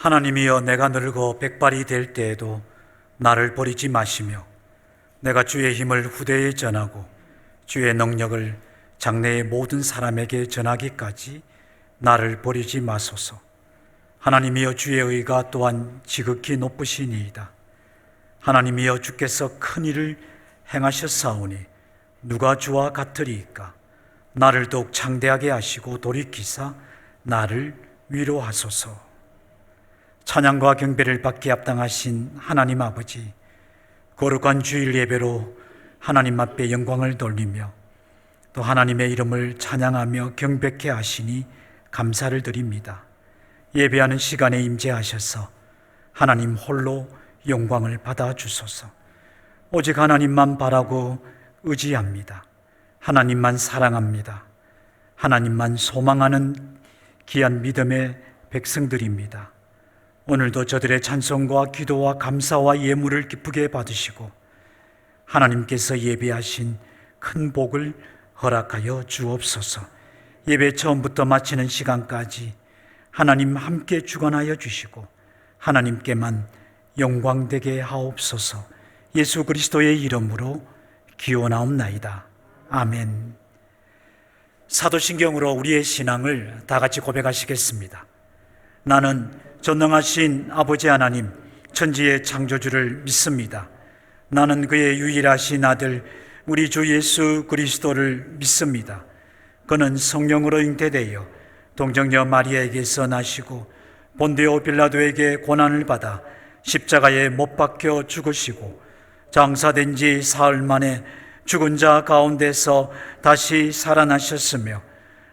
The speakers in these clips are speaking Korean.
하나님이여, 내가 늙어 백발이 될 때에도 나를 버리지 마시며 내가 주의 힘을 후대에 전하고 주의 능력을 장래의 모든 사람에게 전하기까지 나를 버리지 마소서. 하나님이여, 주의 의가 또한 지극히 높으시니이다. 하나님이여, 주께서 큰 일을 행하셨사오니 누가 주와 같으리이까? 나를 더욱 창대하게 하시고 돌이키사 나를 위로하소서. 찬양과 경배를 받게 합당하신 하나님 아버지, 거룩한 주일 예배로 하나님 앞에 영광을 돌리며 또 하나님의 이름을 찬양하며 경배케 하시니 감사를 드립니다. 예배하는 시간에 임재하셔서 하나님 홀로 영광을 받아 주소서. 오직 하나님만 바라고 의지합니다. 하나님만 사랑합니다. 하나님만 소망하는 귀한 믿음의 백성들입니다. 오늘도 저들의 찬송과 기도와 감사와 예물을 기쁘게 받으시고 하나님께서 예배하신 큰 복을 허락하여 주옵소서. 예배 처음부터 마치는 시간까지 하나님 함께 주관하여 주시고 하나님께만 영광되게 하옵소서. 예수 그리스도의 이름으로 기원하옵나이다. 아멘. 사도신경으로 우리의 신앙을 다 같이 고백하시겠습니다. 나는 전능하신 아버지 하나님, 천지의 창조주를 믿습니다. 나는 그의 유일하신 아들 우리 주 예수 그리스도를 믿습니다. 그는 성령으로 잉태되어 동정녀 마리아에게서 나시고 본디오 빌라도에게 고난을 받아 십자가에 못 박혀 죽으시고 장사된 지 사흘 만에 죽은 자 가운데서 다시 살아나셨으며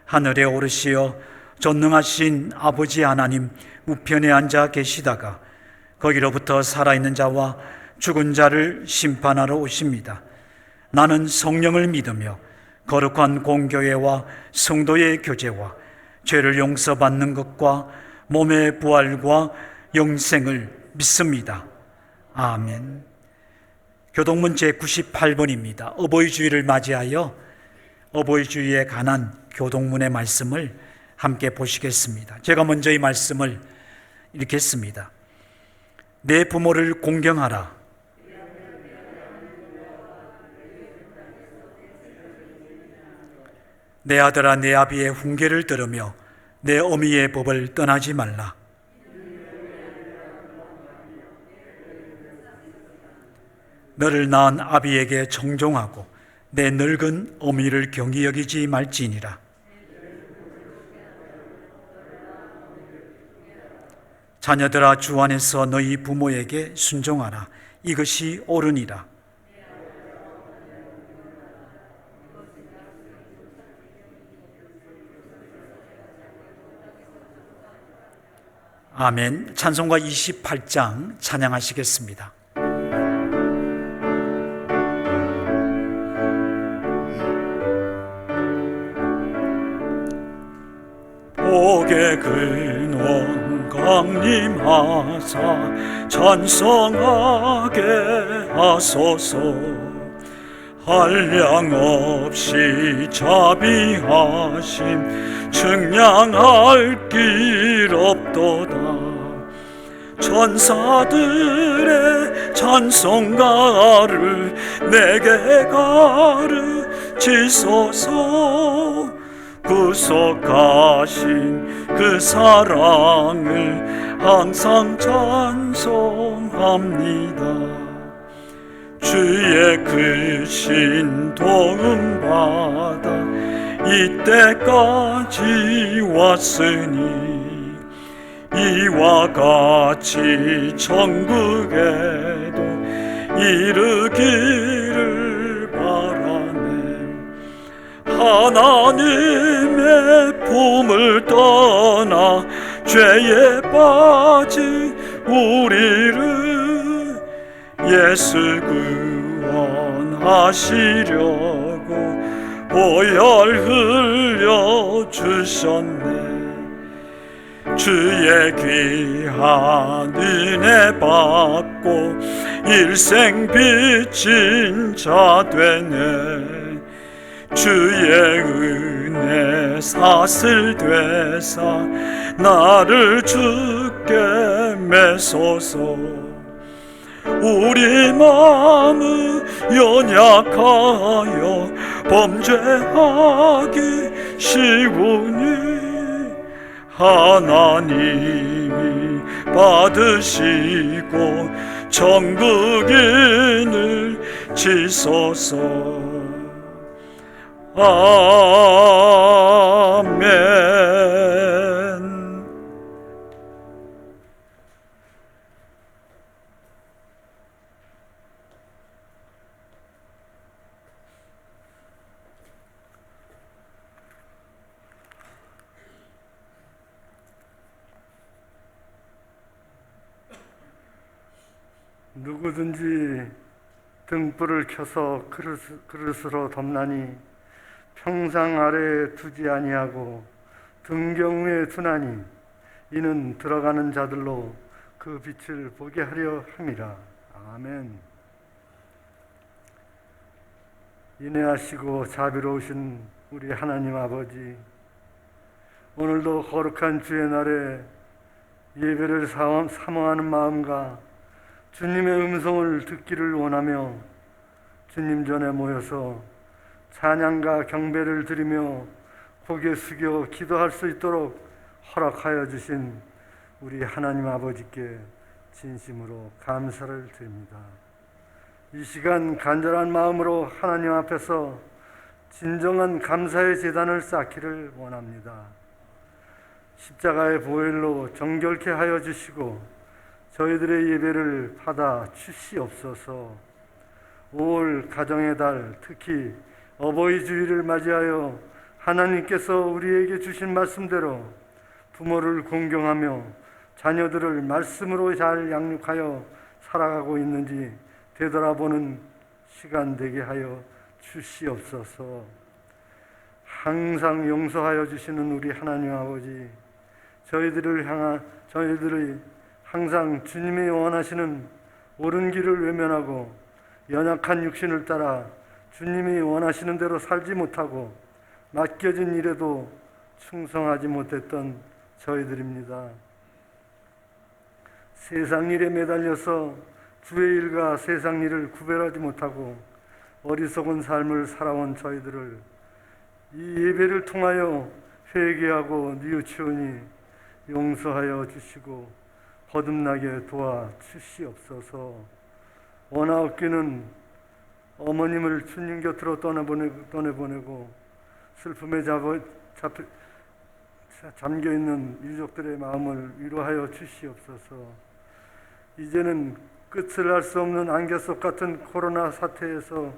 하늘에 오르시어 전능하신 아버지 하나님 우편에 앉아 계시다가 거기로부터 살아있는 자와 죽은 자를 심판하러 오십니다. 나는 성령을 믿으며 거룩한 공교회와 성도의 교제와 죄를 용서받는 것과 몸의 부활과 영생을 믿습니다. 아멘. 교동문 제98번입니다. 어버이주의를 맞이하여 어버이주의에 관한 교동문의 말씀을 함께 보시겠습니다. 제가 먼저 이 말씀을 읽겠습니다. 내 부모를 공경하라. 내 아들아, 내 아비의 훈계를 들으며 내 어미의 법을 떠나지 말라. 너를 낳은 아비에게 청종하고 내 늙은 어미를 경히 여기지 말지니라. 자녀들아, 주 안에서 너희 부모에게 순종하라. 이것이 옳으니라. 아멘. 찬송가 28장 찬양하시겠습니다. 복의 근원 강림하사 찬송하게 하소서. 한량없이 자비하심 측량할 길 없도다. 천사들의 찬송가를 내게 가르치소서. 구속하신 그 사랑을 항상 찬송합니다. 주의 크신 도움 받아 이때까지 왔으니 이와 같이 천국에도 이르기를 바라네. 하나님의 품을 떠나 죄에 빠진 우리를 예수 구원하시려고 보혈 흘려 주셨네. 주의 귀한 은혜 받고 일생 빚진 자 되네. 주의 은혜 사슬 되사 나를 주께 굳게 매소서. 우리 마음은 연약하여 범죄하기 쉬우니 하나님이 받으시고 천국인을 지소서. 아멘. 누구든지 등불을 켜서 그릇으로 덮나니 평상 아래에 두지 아니하고 등경 위에 두나니 이는 들어가는 자들로 그 빛을 보게 하려 함이라. 아멘. 인내하시고 자비로우신 우리 하나님 아버지, 오늘도 거룩한 주의 날에 예배를 사모하는 마음과 주님의 음성을 듣기를 원하며 주님 전에 모여서 찬양과 경배를 드리며 고개 숙여 기도할 수 있도록 허락하여 주신 우리 하나님 아버지께 진심으로 감사를 드립니다. 이 시간 간절한 마음으로 하나님 앞에서 진정한 감사의 제단을 쌓기를 원합니다. 십자가의 보혈로 정결케 하여 주시고 저희들의 예배를 받아 주시옵소서. 5월 가정의 달, 특히 어버이 주일을 맞이하여 하나님께서 우리에게 주신 말씀대로 부모를 공경하며 자녀들을 말씀으로 잘 양육하여 살아가고 있는지 되돌아보는 시간 되게 하여 주시옵소서. 항상 용서하여 주시는 우리 하나님 아버지, 저희들을 항상 주님이 원하시는 옳은 길을 외면하고 연약한 육신을 따라 주님이 원하시는 대로 살지 못하고 맡겨진 일에도 충성하지 못했던 저희들입니다. 세상 일에 매달려서 주의 일과 세상 일을 구별하지 못하고 어리석은 삶을 살아온 저희들을 이 예배를 통하여 회개하고 뉘우치오니 용서하여 주시고 거듭나게 도와 주시옵소서. 원하옵기는 어머님을 주님 곁으로 떠내보내고 슬픔에 잠겨있는 유족들의 마음을 위로하여 주시옵소서. 이제는 끝을 알 수 없는 안개 속 같은 코로나 사태에서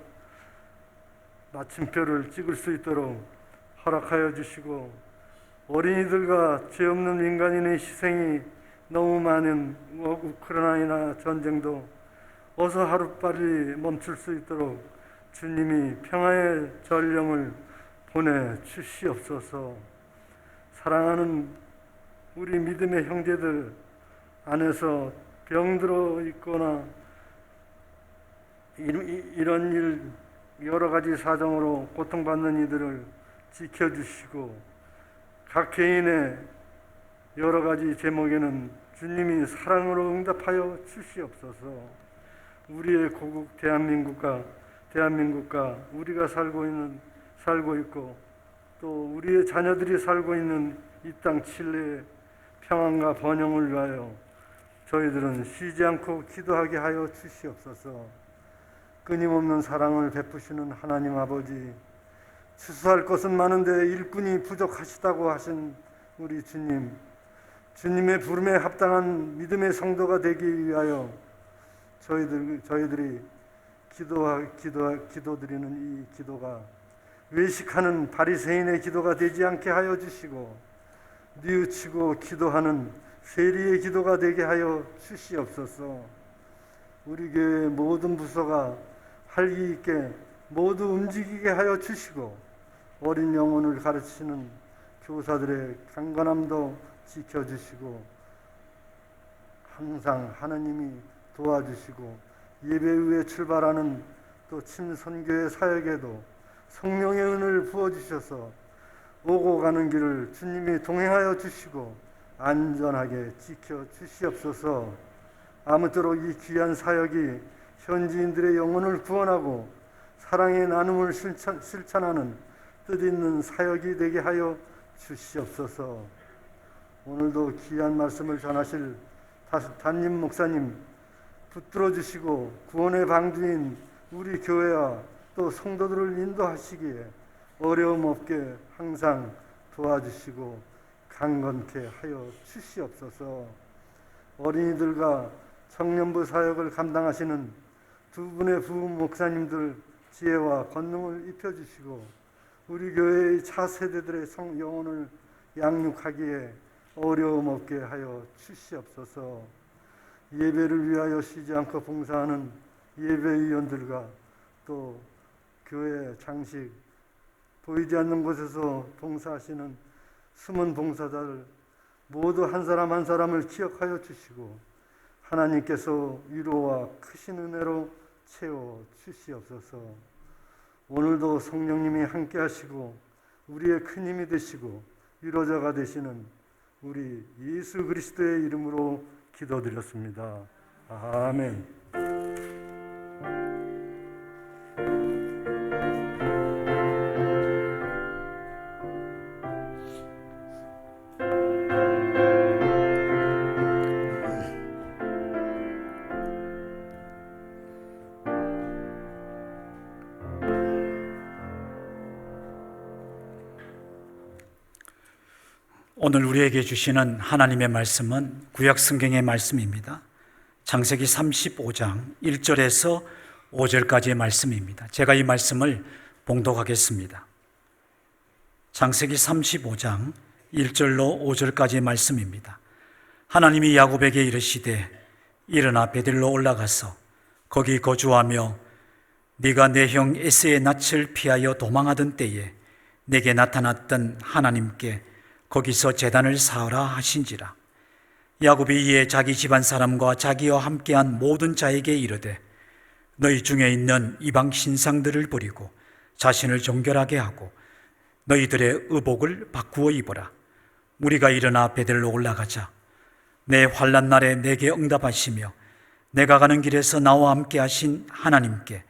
마침표를 찍을 수 있도록 허락하여 주시고 어린이들과 죄 없는 민간인의 희생이 너무 많은 우크라이나 전쟁도 어서 하루빨리 멈출 수 있도록 주님이 평화의 전령을 보내 주시옵소서. 사랑하는 우리 믿음의 형제들 안에서 병들어 있거나 이런 일 여러 가지 사정으로 고통받는 이들을 지켜주시고 각 개인의 여러 가지 제목에는 주님이 사랑으로 응답하여 주시옵소서. 우리의 고국 대한민국과 우리가 살고 있고 또 우리의 자녀들이 살고 있는 이 땅 칠레의 평안과 번영을 위하여 저희들은 쉬지 않고 기도하게 하여 주시옵소서. 끊임없는 사랑을 베푸시는 하나님 아버지, 추수할 것은 많은데 일꾼이 부족하시다고 하신 우리 주님, 주님의 부름에 합당한 믿음의 성도가 되기 위하여 저희들이 기도드리는 이 기도가 외식하는 바리새인의 기도가 되지 않게 하여 주시고 뉘우치고 기도하는 세리의 기도가 되게 하여 주시옵소서. 우리 교회 모든 부서가 활기 있게 모두 움직이게 하여 주시고 어린 영혼을 가르치는 교사들의 강건함도 지켜주시고 항상 하나님이 도와주시고 예배 후에 출발하는 또 침선교회 사역에도 성령의 은혜를 부어주셔서 오고 가는 길을 주님이 동행하여 주시고 안전하게 지켜 주시옵소서. 아무쪼록 이 귀한 사역이 현지인들의 영혼을 구원하고 사랑의 나눔을 실천하는 뜻있는 사역이 되게 하여 주시옵소서. 오늘도 귀한 말씀을 전하실 담임 목사님 붙들어 주시고 구원의 방주인 우리 교회와 또 성도들을 인도하시기에 어려움 없게 항상 도와주시고 강건케 하여 주시옵소서. 어린이들과 청년부 사역을 감당하시는 두 분의 부부 목사님들 지혜와 권능을 입혀주시고 우리 교회의 차세대들의 영혼을 양육하기에 어려움 없게 하여 주시옵소서. 예배를 위하여 쉬지 않고 봉사하는 예배위원들과 또 교회 장식 보이지 않는 곳에서 봉사하시는 숨은 봉사자들 모두 한 사람 한 사람을 기억하여 주시고 하나님께서 위로와 크신 은혜로 채워 주시옵소서. 오늘도 성령님이 함께 하시고 우리의 큰 힘이 되시고 위로자가 되시는 우리 예수 그리스도의 이름으로 기도드렸습니다. 아멘. 오늘 우리에게 주시는 하나님의 말씀은 구약 성경의 말씀입니다. 창세기 35장 1절에서 5절까지의 말씀입니다. 제가 이 말씀을 봉독하겠습니다. 창세기 35장 1절로 5절까지의 말씀입니다. 하나님이 야곱에게 이르시되 일어나 베들로 올라가서 거기 거주하며 네가 내 형 에서의 낯을 피하여 도망하던 때에 내게 나타났던 하나님께 거기서 제단을 쌓으라 하신지라. 야곱이 이에 자기 집안 사람과 자기와 함께한 모든 자에게 이르되 너희 중에 있는 이방 신상들을 버리고 자신을 정결하게 하고 너희들의 의복을 바꾸어 입어라. 우리가 일어나 베들로 올라가자. 내 환난 날에 내게 응답하시며 내가 가는 길에서 나와 함께 하신 하나님께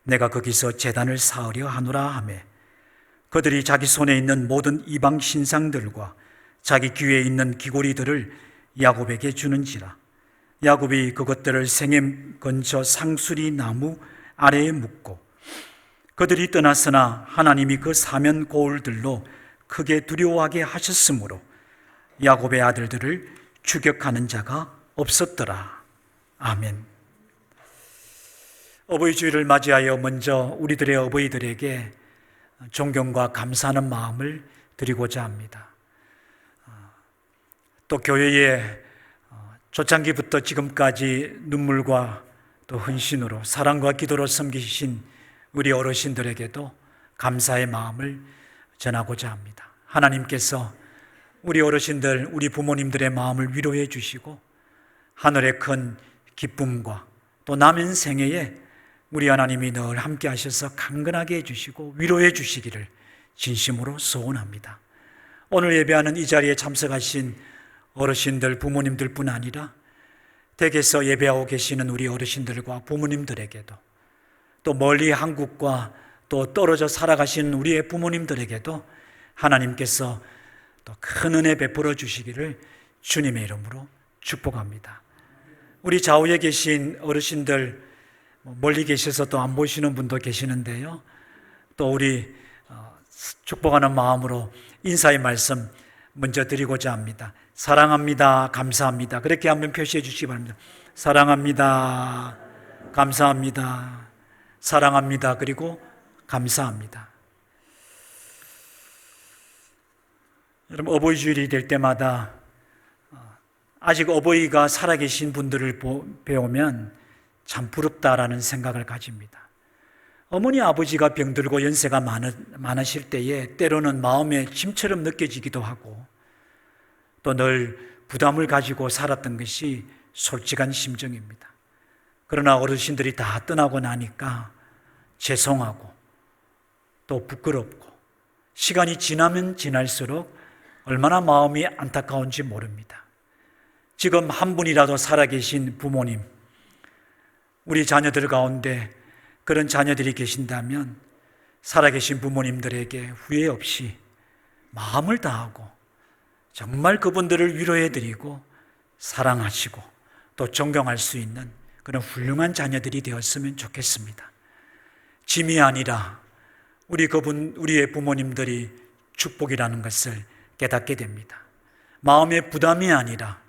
내가 거기서 제단을 쌓으려 하노라 하매 그들이 자기 손에 있는 모든 이방 신상들과 자기 귀에 있는 귀고리들을 야곱에게 주는지라. 야곱이 그것들을 생엠 근처 상수리 나무 아래에 묻고 그들이 떠났으나 하나님이 그 사면 고울들로 크게 두려워하게 하셨으므로 야곱의 아들들을 추격하는 자가 없었더라. 아멘. 어버이 주일을 맞이하여 먼저 우리들의 어버이들에게 존경과 감사하는 마음을 드리고자 합니다. 또 교회에 초창기부터 지금까지 눈물과 또 헌신으로 사랑과 기도로 섬기신 우리 어르신들에게도 감사의 마음을 전하고자 합니다. 하나님께서 우리 어르신들, 우리 부모님들의 마음을 위로해 주시고 하늘의 큰 기쁨과 또 남은 생애에 우리 하나님이 늘 함께 하셔서 강건하게 해주시고 위로해 주시기를 진심으로 소원합니다. 오늘 예배하는 이 자리에 참석하신 어르신들, 부모님들 뿐 아니라 댁에서 예배하고 계시는 우리 어르신들과 부모님들에게도 또 멀리 한국과 또 떨어져 살아가시는 우리의 부모님들에게도 하나님께서 또 큰 은혜 베풀어 주시기를 주님의 이름으로 축복합니다. 우리 좌우에 계신 어르신들 멀리 계셔서 또 안 보시는 분도 계시는데요. 또 우리 축복하는 마음으로 인사의 말씀 먼저 드리고자 합니다. 사랑합니다. 감사합니다. 그렇게 한번 표시해 주시기 바랍니다. 사랑합니다. 감사합니다. 사랑합니다. 그리고 감사합니다. 여러분, 어버이 주일이 될 때마다 아직 어버이가 살아계신 분들을 배우면 참 부럽다라는 생각을 가집니다. 어머니 아버지가 병들고 연세가 많으실 때에 때로는 마음에 짐처럼 느껴지기도 하고 또 늘 부담을 가지고 살았던 것이 솔직한 심정입니다. 그러나 어르신들이 다 떠나고 나니까 죄송하고 또 부끄럽고 시간이 지나면 지날수록 얼마나 마음이 안타까운지 모릅니다. 지금 한 분이라도 살아계신 부모님, 우리 자녀들 가운데 그런 자녀들이 계신다면 살아계신 부모님들에게 후회 없이 마음을 다하고 정말 그분들을 위로해드리고 사랑하시고 또 존경할 수 있는 그런 훌륭한 자녀들이 되었으면 좋겠습니다. 짐이 아니라 우리의 부모님들이 축복이라는 것을 깨닫게 됩니다. 마음의 부담이 아니라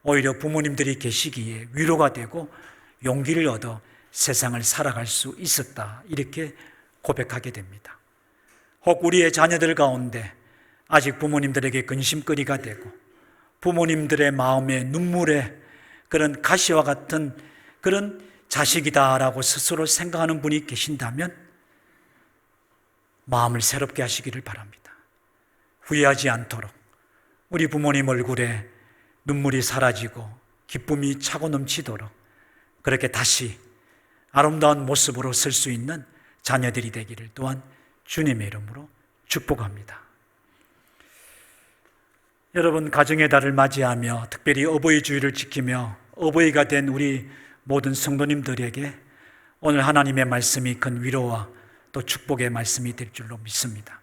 오히려 부모님들이 계시기에 위로가 되고 용기를 얻어 세상을 살아갈 수 있었다, 이렇게 고백하게 됩니다. 혹 우리의 자녀들 가운데 아직 부모님들에게 근심거리가 되고 부모님들의 마음에 눈물에 그런 가시와 같은 그런 자식이다라고 스스로 생각하는 분이 계신다면 마음을 새롭게 하시기를 바랍니다. 후회하지 않도록 우리 부모님 얼굴에 눈물이 사라지고 기쁨이 차고 넘치도록 그렇게 다시 아름다운 모습으로 설 수 있는 자녀들이 되기를 또한 주님의 이름으로 축복합니다. 여러분, 가정의 달을 맞이하며 특별히 어버이 주일을 지키며 어버이가 된 우리 모든 성도님들에게 오늘 하나님의 말씀이 큰 위로와 또 축복의 말씀이 될 줄로 믿습니다.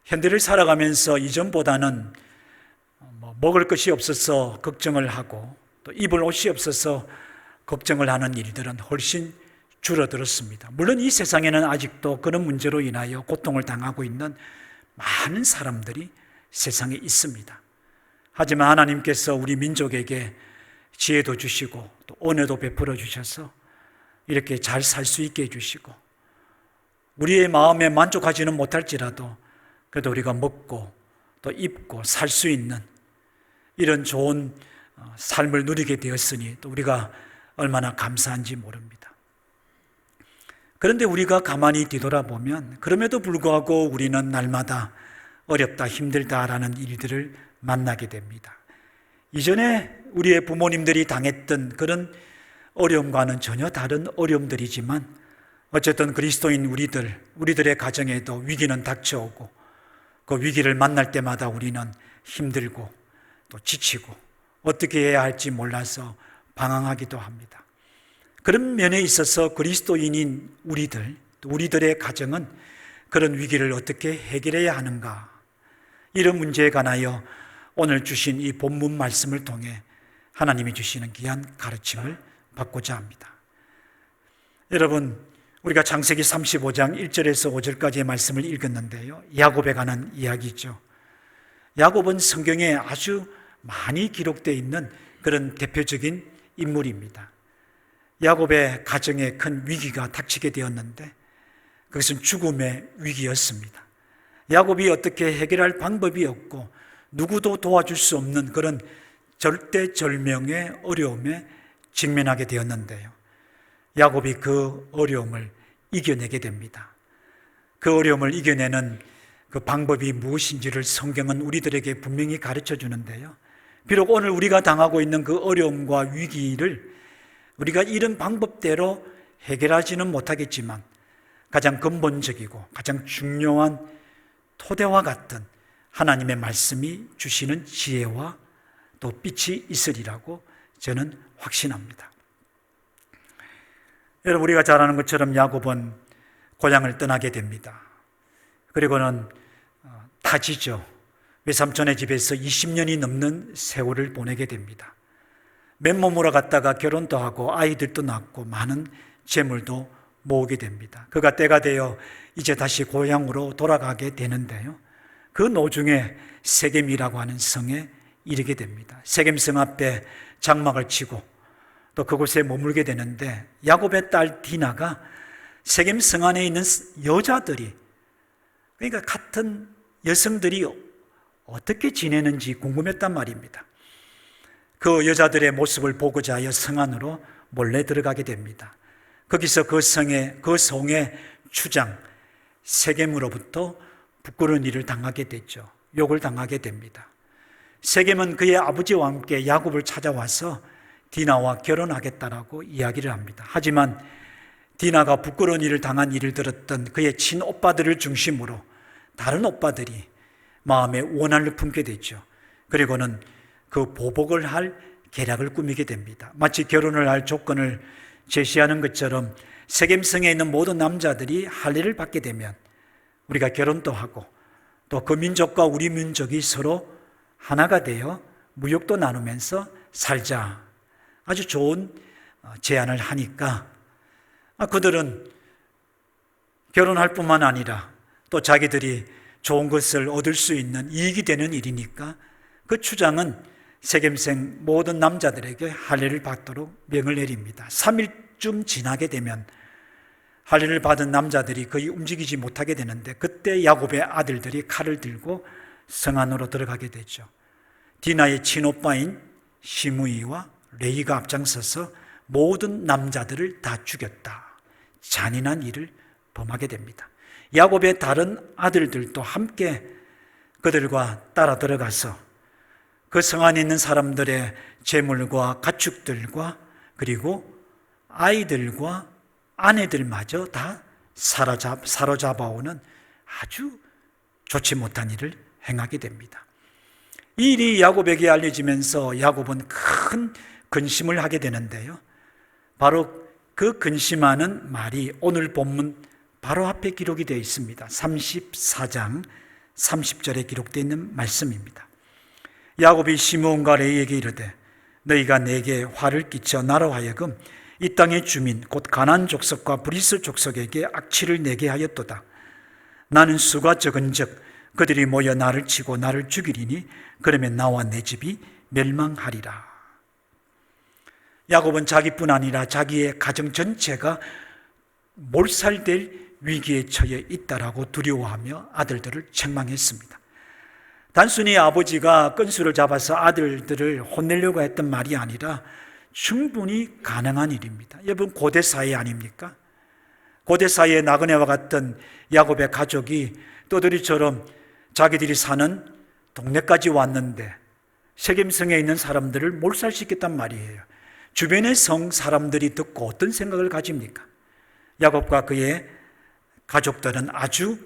현대를 살아가면서 이전보다는 먹을 것이 없어서 걱정을 하고 또 입을 옷이 없어서 걱정을 하는 일들은 훨씬 줄어들었습니다. 물론 이 세상에는 아직도 그런 문제로 인하여 고통을 당하고 있는 많은 사람들이 세상에 있습니다. 하지만 하나님께서 우리 민족에게 지혜도 주시고 또 은혜도 베풀어 주셔서 이렇게 잘 살 수 있게 해주시고 우리의 마음에 만족하지는 못할지라도 그래도 우리가 먹고 또 입고 살 수 있는 이런 좋은 삶을 누리게 되었으니 또 우리가 얼마나 감사한지 모릅니다. 그런데 우리가 가만히 뒤돌아보면 그럼에도 불구하고 우리는 날마다 어렵다, 힘들다라는 일들을 만나게 됩니다. 이전에 우리의 부모님들이 당했던 그런 어려움과는 전혀 다른 어려움들이지만 어쨌든 그리스도인 우리들의 가정에도 위기는 닥쳐오고 그 위기를 만날 때마다 우리는 힘들고 또 지치고 어떻게 해야 할지 몰라서 방황하기도 합니다. 그런 면에 있어서 그리스도인인 우리들의 가정은 그런 위기를 어떻게 해결해야 하는가, 이런 문제에 관하여 오늘 주신 이 본문 말씀을 통해 하나님이 주시는 귀한 가르침을 받고자 합니다. 여러분, 우리가 창세기 35장 1절에서 5절까지의 말씀을 읽었는데요, 야곱에 관한 이야기죠. 야곱은 성경에 아주 많이 기록되어 있는 그런 대표적인 인물입니다. 야곱의 가정에 큰 위기가 닥치게 되었는데 그것은 죽음의 위기였습니다. 야곱이 어떻게 해결할 방법이 없고 누구도 도와줄 수 없는 그런 절대절명의 어려움에 직면하게 되었는데요, 야곱이 그 어려움을 이겨내게 됩니다. 그 어려움을 이겨내는 그 방법이 무엇인지를 성경은 우리들에게 분명히 가르쳐 주는데요, 비록 오늘 우리가 당하고 있는 그 어려움과 위기를 우리가 이런 방법대로 해결하지는 못하겠지만 가장 근본적이고 가장 중요한 토대와 같은 하나님의 말씀이 주시는 지혜와 또 빛이 있으리라고 저는 확신합니다. 여러분, 우리가 잘 아는 것처럼 야곱은 고향을 떠나게 됩니다. 그리고는 타지죠. 외삼촌의 집에서 20년이 넘는 세월을 보내게 됩니다. 맨몸으로 갔다가 결혼도 하고 아이들도 낳고 많은 재물도 모으게 됩니다. 그가 때가 되어 이제 다시 고향으로 돌아가게 되는데요, 그 노중에 세겜이라고 하는 성에 이르게 됩니다. 세겜성 앞에 장막을 치고 또 그곳에 머물게 되는데 야곱의 딸 디나가 세겜성 안에 있는 여자들이, 그러니까 같은 여성들이 어떻게 지내는지 궁금했단 말입니다. 그 여자들의 모습을 보고자 하여 성 안으로 몰래 들어가게 됩니다. 거기서 그 성의 추장 세겜으로부터 부끄러운 일을 당하게 됐죠. 욕을 당하게 됩니다. 세겜은 그의 아버지와 함께 야곱을 찾아와서 디나와 결혼하겠다라고 이야기를 합니다. 하지만 디나가 부끄러운 일을 당한 일을 들었던 그의 친오빠들을 중심으로 다른 오빠들이 마음에 원한을 품게 되죠. 그리고는 그 보복을 할 계략을 꾸미게 됩니다. 마치 결혼을 할 조건을 제시하는 것처럼 세겜성에 있는 모든 남자들이 할례를 받게 되면 우리가 결혼도 하고 또 그 민족과 우리 민족이 서로 하나가 되어 무역도 나누면서 살자, 아주 좋은 제안을 하니까 그들은 결혼할 뿐만 아니라 또 자기들이 좋은 것을 얻을 수 있는 이익이 되는 일이니까 그 추장은 세겜생 모든 남자들에게 할례를 받도록 명을 내립니다. 3일쯤 지나게 되면 할례를 받은 남자들이 거의 움직이지 못하게 되는데 그때 야곱의 아들들이 칼을 들고 성 안으로 들어가게 되죠. 디나의 친오빠인 시므이와 레이가 앞장서서 모든 남자들을 다 죽였다. 잔인한 일을 범하게 됩니다. 야곱의 다른 아들들도 함께 그들과 따라 들어가서 그 성 안에 있는 사람들의 재물과 가축들과 그리고 아이들과 아내들마저 다 사로잡아오는 아주 좋지 못한 일을 행하게 됩니다. 이 일이 야곱에게 알려지면서 야곱은 큰 근심을 하게 되는데요. 바로 그 근심하는 말이 오늘 본문 바로 앞에 기록이 되어 있습니다. 34장 30절에 기록되어 있는 말씀입니다. 야곱이 시므온과 레이에게 이르되 너희가 내게 화를 끼쳐 나로 하여금 이 땅의 주민 곧 가나안 족속과 브리스 족속에게 악취를 내게 하였도다. 나는 수가 적은즉 그들이 모여 나를 치고 나를 죽이리니 그러면 나와 내 집이 멸망하리라. 야곱은 자기뿐 아니라 자기의 가정 전체가 몰살될 위기에 처해 있다라고 두려워하며 아들들을 책망했습니다. 단순히 아버지가 끈수를 잡아서 아들들을 혼내려고 했던 말이 아니라 충분히 가능한 일입니다. 여러분 고대 사회 아닙니까? 고대 사회의 나그네와 같은 야곱의 가족이 떠돌이처럼 자기들이 사는 동네까지 왔는데 세겜성에 있는 사람들을 몰살시켰단 말이에요. 주변의 성 사람들이 듣고 어떤 생각을 가집니까? 야곱과 그의 가족들은 아주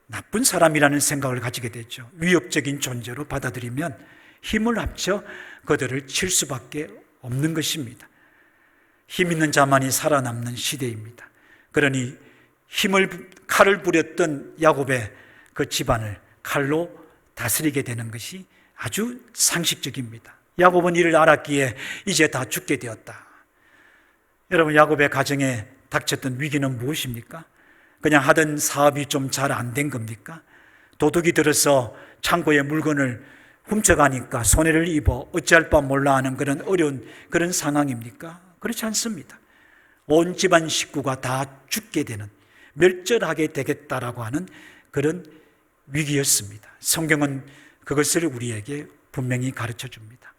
나쁜 사람이라는 생각을 가지게 되죠. 위협적인 존재로 받아들이면 힘을 합쳐 그들을 칠 수밖에 없는 것입니다. 힘 있는 자만이 살아남는 시대입니다. 그러니 칼을 부렸던 야곱의 그 집안을 칼로 다스리게 되는 것이 아주 상식적입니다. 야곱은 이를 알았기에 이제 다 죽게 되었다. 여러분, 야곱의 가정에 닥쳤던 위기는 무엇입니까? 그냥 하던 사업이 좀 잘 안 된 겁니까? 도둑이 들어서 창고에 물건을 훔쳐가니까 손해를 입어 어찌할 바 몰라 하는 그런 어려운 그런 상황입니까? 그렇지 않습니다. 온 집안 식구가 다 죽게 되는, 멸절하게 되겠다라고 하는 그런 위기였습니다. 성경은 그것을 우리에게 분명히 가르쳐 줍니다.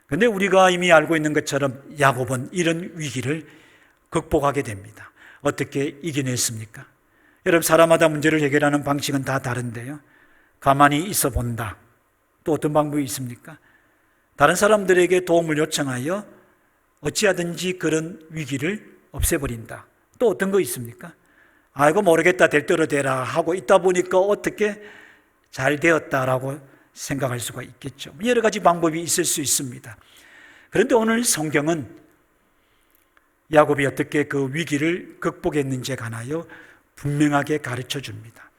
그런데 우리가 이미 알고 있는 것처럼 야곱은 이런 위기를 극복하게 됩니다. 어떻게 이겨냈습니까? 여러분, 사람마다 문제를 해결하는 방식은 다 다른데요. 가만히 있어 본다. 또 어떤 방법이 있습니까? 다른 사람들에게 도움을 요청하여 어찌하든지 그런 위기를 없애버린다. 또 어떤 거 있습니까? 아이고 모르겠다, 될 대로 되라 하고 있다 보니까 어떻게 잘 되었다라고 생각할 수가 있겠죠. 여러 가지 방법이 있을 수 있습니다. 그런데 오늘 성경은 야곱이 어떻게 그 위기를 극복했는지에 관하여 분명하게 가르쳐 줍니다.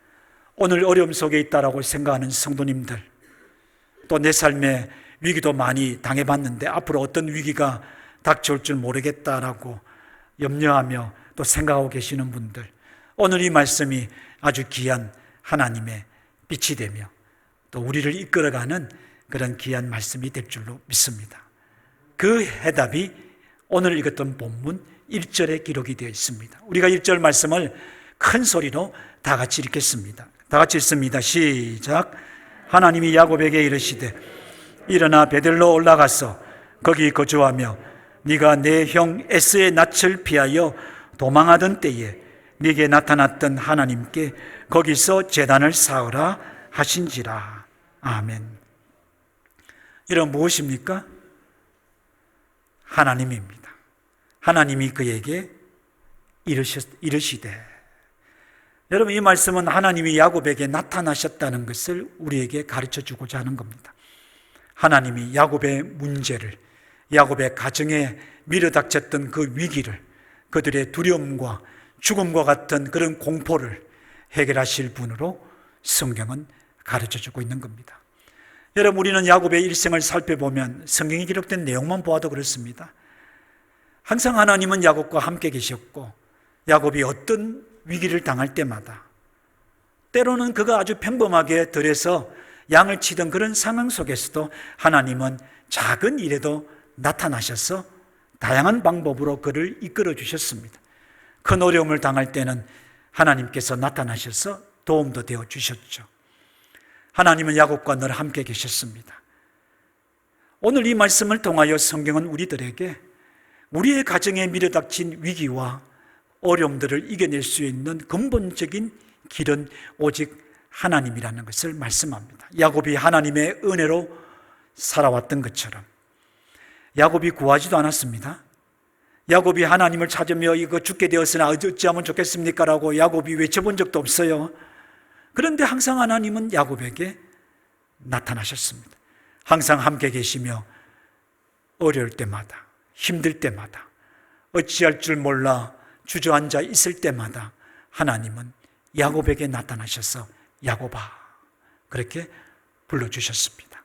오늘 어려움 속에 있다라고 생각하는 성도님들, 또 내 삶에 위기도 많이 당해봤는데 앞으로 어떤 위기가 닥쳐올 줄 모르겠다라고 염려하며 또 생각하고 계시는 분들, 오늘 이 말씀이 아주 귀한 하나님의 빛이 되며 또 우리를 이끌어가는 그런 귀한 말씀이 될 줄로 믿습니다. 그 해답이 오늘 읽었던 본문 1절에 기록이 되어 있습니다. 우리가 1절 말씀을 큰 소리로 다 같이 읽겠습니다. 다 같이 읽습니다. 시작. 하나님이 야곱에게 이르시되 일어나 베델로 올라가서 거기 거주하며 네가 내 형 에스의 낯을 피하여 도망하던 때에 네게 나타났던 하나님께 거기서 제단을 쌓으라 하신지라. 아멘. 이런 무엇입니까? 하나님입니다. 하나님이 그에게 이르시되 여러분, 이 말씀은 하나님이 야곱에게 나타나셨다는 것을 우리에게 가르쳐 주고자 하는 겁니다. 하나님이 야곱의 문제를, 야곱의 가정에 밀어닥쳤던 그 위기를, 그들의 두려움과 죽음과 같은 그런 공포를 해결하실 분으로 성경은 가르쳐 주고 있는 겁니다. 여러분, 우리는 야곱의 일생을 살펴보면 성경에 기록된 내용만 보아도 그렇습니다. 항상 하나님은 야곱과 함께 계셨고, 야곱이 어떤 위기를 당할 때마다, 때로는 그가 아주 평범하게 들에서 양을 치던 그런 상황 속에서도 하나님은 작은 일에도 나타나셔서 다양한 방법으로 그를 이끌어 주셨습니다. 큰 어려움을 당할 때는 하나님께서 나타나셔서 도움도 되어 주셨죠. 하나님은 야곱과 늘 함께 계셨습니다. 오늘 이 말씀을 통하여 성경은 우리들에게 우리의 가정에 밀어닥친 위기와 어려움들을 이겨낼 수 있는 근본적인 길은 오직 하나님이라는 것을 말씀합니다. 야곱이 하나님의 은혜로 살아왔던 것처럼 야곱이 구하지도 않았습니다. 야곱이 하나님을 찾으며 이거 죽게 되었으나 어찌하면 좋겠습니까? 라고 야곱이 외쳐본 적도 없어요. 그런데 항상 하나님은 야곱에게 나타나셨습니다. 항상 함께 계시며 어려울 때마다, 힘들 때마다, 어찌할 줄 몰라 주저앉아 있을 때마다 하나님은 야곱에게 나타나셔서 야곱아, 그렇게 불러주셨습니다.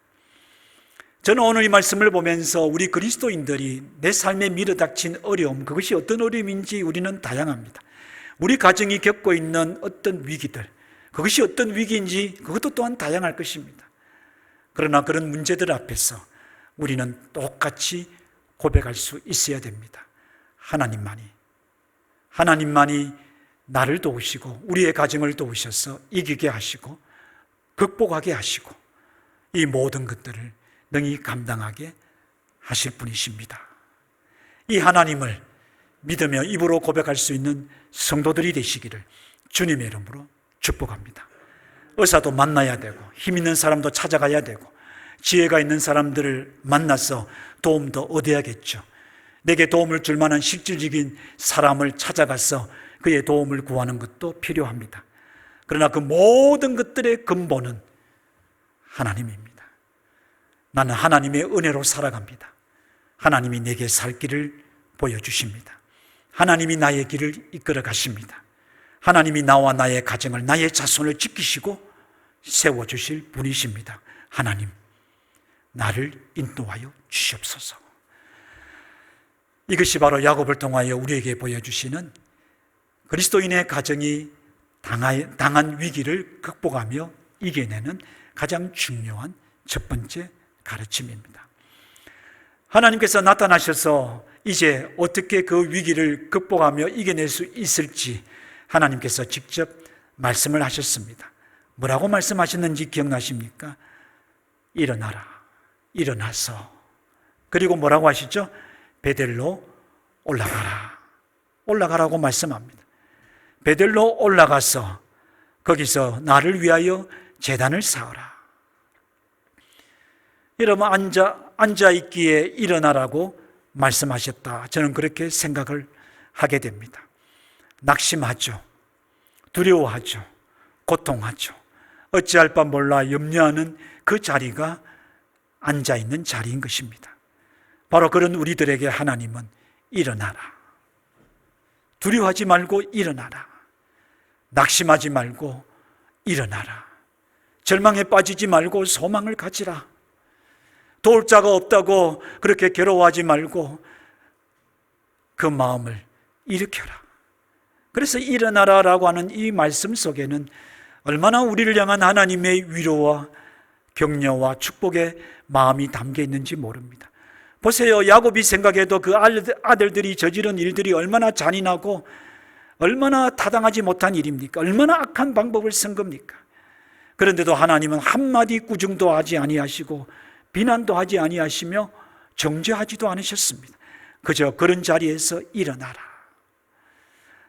저는 오늘 이 말씀을 보면서 우리 그리스도인들이 내 삶에 밀어닥친 어려움, 그것이 어떤 어려움인지 우리는 다양합니다. 우리 가정이 겪고 있는 어떤 위기들, 그것이 어떤 위기인지 그것도 또한 다양할 것입니다. 그러나 그런 문제들 앞에서 우리는 똑같이 고백할 수 있어야 됩니다. 하나님만이 나를 도우시고 우리의 가정을 도우셔서 이기게 하시고 극복하게 하시고 이 모든 것들을 능히 감당하게 하실 분이십니다. 이 하나님을 믿으며 입으로 고백할 수 있는 성도들이 되시기를 주님의 이름으로 축복합니다. 의사도 만나야 되고 힘 있는 사람도 찾아가야 되고 지혜가 있는 사람들을 만나서 도움도 얻어야겠죠. 내게 도움을 줄 만한 실질적인 사람을 찾아가서 그의 도움을 구하는 것도 필요합니다. 그러나 그 모든 것들의 근본은 하나님입니다. 나는 하나님의 은혜로 살아갑니다. 하나님이 내게 살 길을 보여주십니다. 하나님이 나의 길을 이끌어 가십니다. 하나님이 나와 나의 가정을, 나의 자손을 지키시고 세워주실 분이십니다. 하나님, 나를 인도하여 주시옵소서. 이것이 바로 야곱을 통하여 우리에게 보여주시는 그리스도인의 가정이 당한 위기를 극복하며 이겨내는 가장 중요한 첫 번째 가르침입니다. 하나님께서 나타나셔서 이제 어떻게 그 위기를 극복하며 이겨낼 수 있을지 하나님께서 직접 말씀을 하셨습니다. 뭐라고 말씀하셨는지 기억나십니까? 일어나라, 일어나서. 그리고 뭐라고 하시죠? 베델로 올라가라고 말씀합니다. 베델로 올라가서 거기서 나를 위하여 제단을 쌓으라. 여러분, 앉아있기에 일어나라고 말씀하셨다. 저는 그렇게 생각을 하게 됩니다. 낙심하죠. 두려워하죠. 고통하죠. 어찌할 바 몰라 염려하는 그 자리가 앉아있는 자리인 것입니다. 바로 그런 우리들에게 하나님은 일어나라. 두려워하지 말고 일어나라. 낙심하지 말고 일어나라. 절망에 빠지지 말고 소망을 가지라. 도울 자가 없다고 그렇게 괴로워하지 말고 그 마음을 일으켜라. 그래서 일어나라라고 하는 이 말씀 속에는 얼마나 우리를 향한 하나님의 위로와 격려와 축복의 마음이 담겨 있는지 모릅니다. 보세요. 야곱이 생각해도 그 아들들이 저지른 일들이 얼마나 잔인하고 얼마나 타당하지 못한 일입니까? 얼마나 악한 방법을 쓴 겁니까? 그런데도 하나님은 한마디 꾸중도 하지 아니하시고 비난도 하지 아니하시며 정죄하지도 않으셨습니다. 그저 그런 자리에서 일어나라.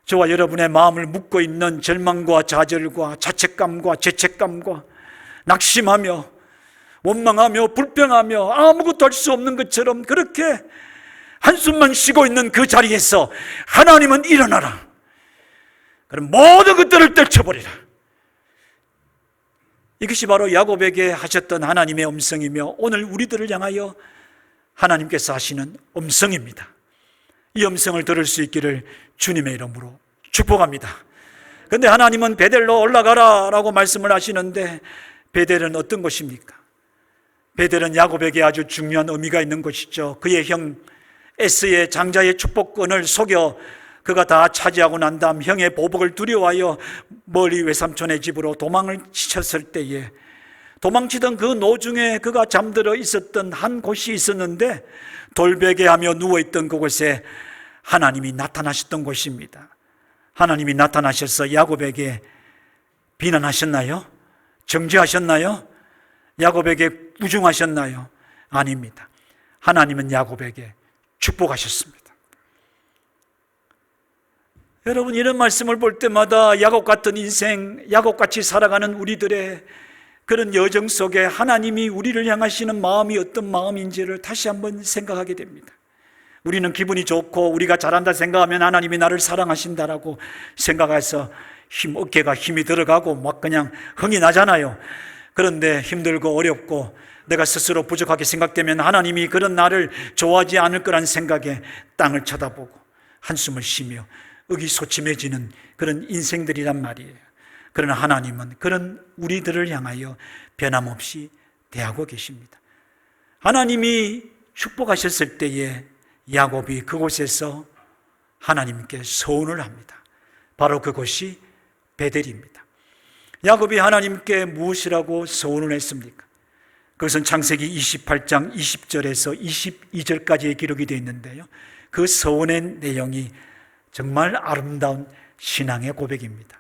저와 여러분의 마음을 묶고 있는 절망과 좌절과 자책감과 죄책감과 낙심하며 원망하며 불평하며 아무것도 할 수 없는 것처럼 그렇게 한숨만 쉬고 있는 그 자리에서 하나님은 일어나라. 그럼 모든 것들을 떨쳐버리라. 이것이 바로 야곱에게 하셨던 하나님의 음성이며 오늘 우리들을 향하여 하나님께서 하시는 음성입니다. 이 음성을 들을 수 있기를 주님의 이름으로 축복합니다. 그런데 하나님은 베델로 올라가라 라고 말씀을 하시는데, 베델은 어떤 곳입니까? 베델은 야곱에게 아주 중요한 의미가 있는 것이죠. 그의 형 에스의 장자의 축복권을 속여 그가 다 차지하고 난 다음 형의 보복을 두려워하여 멀리 외삼촌의 집으로 도망을 치쳤을 때에, 도망치던 그 노중에 그가 잠들어 있었던 한 곳이 있었는데, 돌베개하며 누워있던 그곳에 하나님이 나타나셨던 곳입니다. 하나님이 나타나셔서 야곱에게 비난하셨나요? 정죄하셨나요? 야곱에게 부중하셨나요? 아닙니다. 하나님은 야곱에게 축복하셨습니다. 여러분, 이런 말씀을 볼 때마다 야곱 같은 인생, 야곱같이 살아가는 우리들의 그런 여정 속에 하나님이 우리를 향하시는 마음이 어떤 마음인지를 다시 한번 생각하게 됩니다. 우리는 기분이 좋고 우리가 잘한다 생각하면 하나님이 나를 사랑하신다라고 생각해서 어깨가 힘이 들어가고 막 그냥 흥이 나잖아요. 그런데 힘들고 어렵고 내가 스스로 부족하게 생각되면 하나님이 그런 나를 좋아하지 않을 거란 생각에 땅을 쳐다보고 한숨을 쉬며 의기소침해지는 그런 인생들이란 말이에요. 그러나 하나님은 그런 우리들을 향하여 변함없이 대하고 계십니다. 하나님이 축복하셨을 때에 야곱이 그곳에서 하나님께 서원을 합니다. 바로 그곳이 베델입니다. 야곱이 하나님께 무엇이라고 서원을 했습니까? 그것은 창세기 28장 20절에서 22절까지의 기록이 되어 있는데요, 그 서원의 내용이 정말 아름다운 신앙의 고백입니다.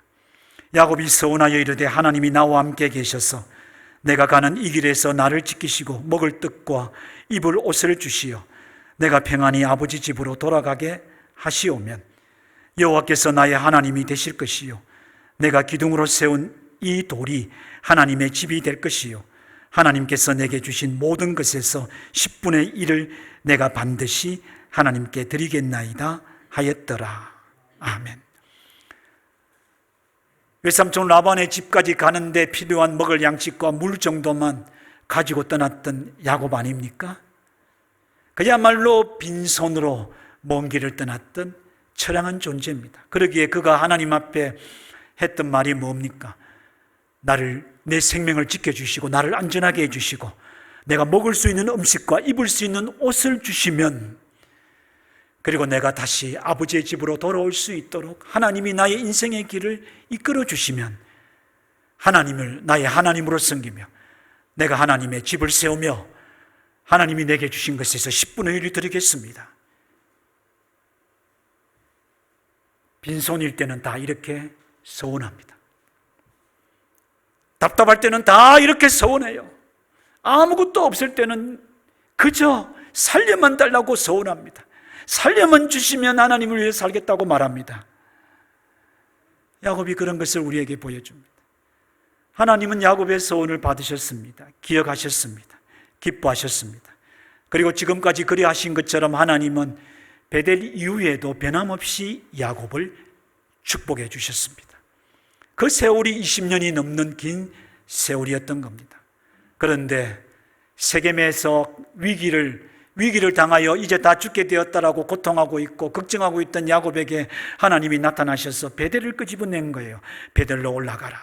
야곱이 서원하여 이르되, 하나님이 나와 함께 계셔서 내가 가는 이 길에서 나를 지키시고 먹을 떡과 입을 옷을 주시어 내가 평안히 아버지 집으로 돌아가게 하시오면 여호와께서 나의 하나님이 되실 것이요 내가 기둥으로 세운 이 돌이 하나님의 집이 될 것이요 하나님께서 내게 주신 모든 것에서 10분의 1을 내가 반드시 하나님께 드리겠나이다 하였더라. 아멘. 외삼촌 라반의 집까지 가는데 필요한 먹을 양식과 물 정도만 가지고 떠났던 야곱 아닙니까? 그야말로 빈손으로 먼 길을 떠났던 처량한 존재입니다. 그러기에 그가 하나님 앞에 했던 말이 뭡니까? 내 생명을 지켜주시고 나를 안전하게 해주시고 내가 먹을 수 있는 음식과 입을 수 있는 옷을 주시면, 그리고 내가 다시 아버지의 집으로 돌아올 수 있도록 하나님이 나의 인생의 길을 이끌어 주시면 하나님을 나의 하나님으로 섬기며 내가 하나님의 집을 세우며 하나님이 내게 주신 것에서 10분의 1을 드리겠습니다. 빈손일 때는 다 이렇게 서원합니다. 답답할 때는 다 이렇게 서원해요. 아무것도 없을 때는 그저 살려만 달라고 서원합니다. 살려만 주시면 하나님을 위해 살겠다고 말합니다. 야곱이 그런 것을 우리에게 보여줍니다. 하나님은 야곱의 서원을 받으셨습니다. 기억하셨습니다. 기뻐하셨습니다. 그리고 지금까지 그리하신 것처럼 하나님은 베델 이후에도 변함없이 야곱을 축복해 주셨습니다. 그 세월이 20년이 넘는 긴 세월이었던 겁니다. 그런데 세겜에서 위기를 당하여 이제 다 죽게 되었다라고 고통하고 있고 걱정하고 있던 야곱에게 하나님이 나타나셔서 베델을 끄집어낸 거예요. 베델로 올라가라.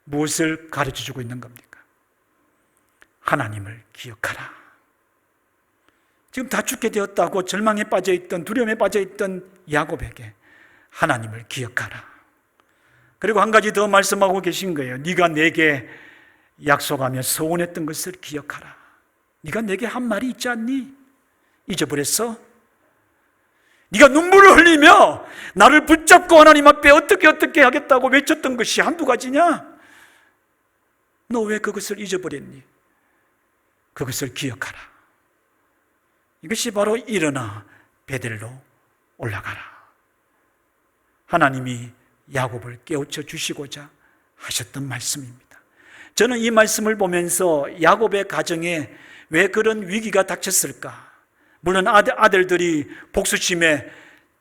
무엇을 가르쳐주고 있는 겁니까? 하나님을 기억하라. 지금 다 죽게 되었다고 절망에 빠져있던, 두려움에 빠져있던 야곱에게 하나님을 기억하라. 그리고 한 가지 더 말씀하고 계신 거예요. 네가 내게 약속하며 서원했던 것을 기억하라. 네가 내게 한 말이 있지 않니? 잊어버렸어? 네가 눈물을 흘리며 나를 붙잡고 하나님 앞에 어떻게 하겠다고 외쳤던 것이 한두 가지냐? 너 왜 그것을 잊어버렸니? 그것을 기억하라. 이것이 바로 일어나 베델로 올라가라. 하나님이 야곱을 깨우쳐 주시고자 하셨던 말씀입니다. 저는 이 말씀을 보면서 야곱의 가정에 왜 그런 위기가 닥쳤을까? 물론 아들들이 복수심에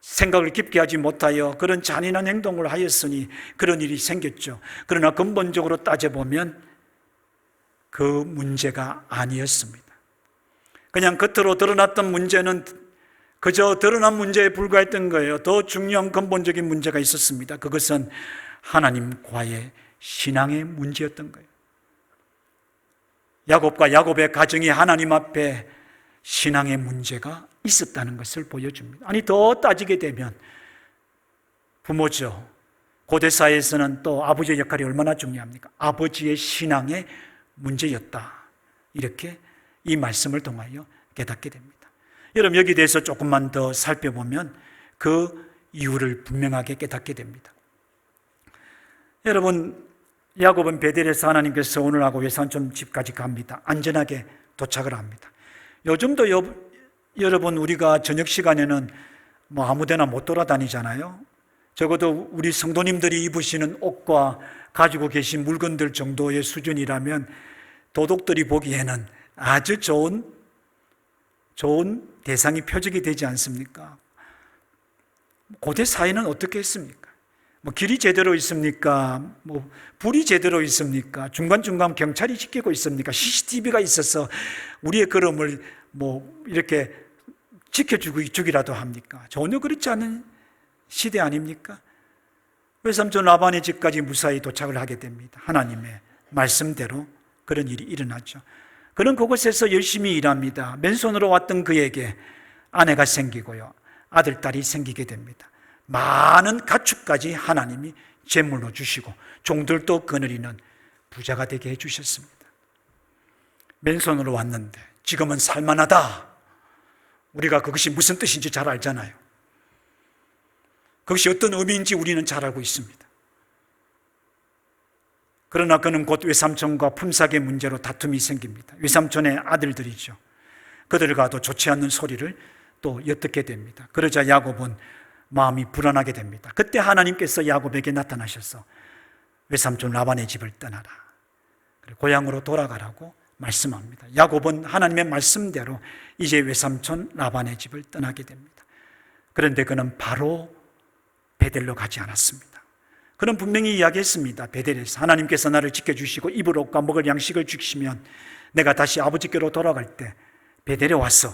생각을 깊게 하지 못하여 그런 잔인한 행동을 하였으니 그런 일이 생겼죠. 그러나 근본적으로 따져보면 그 문제가 아니었습니다. 그냥 겉으로 드러났던 문제는 그저 드러난 문제에 불과했던 거예요. 더 중요한 근본적인 문제가 있었습니다. 그것은 하나님과의 신앙의 문제였던 거예요. 야곱과 야곱의 가정이 하나님 앞에 신앙의 문제가 있었다는 것을 보여줍니다. 아니, 더 따지게 되면 부모죠. 고대 사회에서는 또 아버지의 역할이 얼마나 중요합니까? 아버지의 신앙의 문제였다. 이렇게 이 말씀을 통하여 깨닫게 됩니다. 여러분, 여기에 대해서 조금만 더 살펴보면 그 이유를 분명하게 깨닫게 됩니다. 여러분, 야곱은 베델에서 하나님께서 오늘하고 외삼촌 집까지 갑니다. 안전하게 도착을 합니다. 요즘도 여러분, 우리가 저녁 시간에는 뭐 아무데나 못 돌아다니잖아요. 적어도 우리 성도님들이 입으시는 옷과 가지고 계신 물건들 정도의 수준이라면 도둑들이 보기에는 아주 좋은 대상이 표적이 되지 않습니까? 고대 사회는 어떻게 했습니까? 뭐 길이 제대로 있습니까? 뭐 불이 제대로 있습니까? 중간중간 경찰이 지키고 있습니까? CCTV가 있어서 우리의 걸음을 뭐 이렇게 지켜주기라도 합니까? 전혀 그렇지 않은 시대 아닙니까? 외삼촌 라반의 집까지 무사히 도착을 하게 됩니다. 하나님의 말씀대로 그런 일이 일어나죠. 그는 그곳에서 열심히 일합니다. 맨손으로 왔던 그에게 아내가 생기고요, 아들, 딸이 생기게 됩니다. 많은 가축까지 하나님이 제물로 주시고 종들도 거느리는 부자가 되게 해주셨습니다. 맨손으로 왔는데 지금은 살만하다. 우리가 그것이 무슨 뜻인지 잘 알잖아요. 그것이 어떤 의미인지 우리는 잘 알고 있습니다. 그러나 그는 곧 외삼촌과 품삯의 문제로 다툼이 생깁니다. 외삼촌의 아들들이죠. 그들과도 좋지 않는 소리를 또 엿듣게 됩니다. 그러자 야곱은 마음이 불안하게 됩니다. 그때 하나님께서 야곱에게 나타나셔서 외삼촌 라반의 집을 떠나라, 고향으로 돌아가라고 말씀합니다. 야곱은 하나님의 말씀대로 이제 외삼촌 라반의 집을 떠나게 됩니다. 그런데 그는 바로 베델로 가지 않았습니다. 그는 분명히 이야기했습니다. 베델에서 하나님께서 나를 지켜주시고 입을 옷과 먹을 양식을 주시면 내가 다시 아버지께로 돌아갈 때 베델에 와서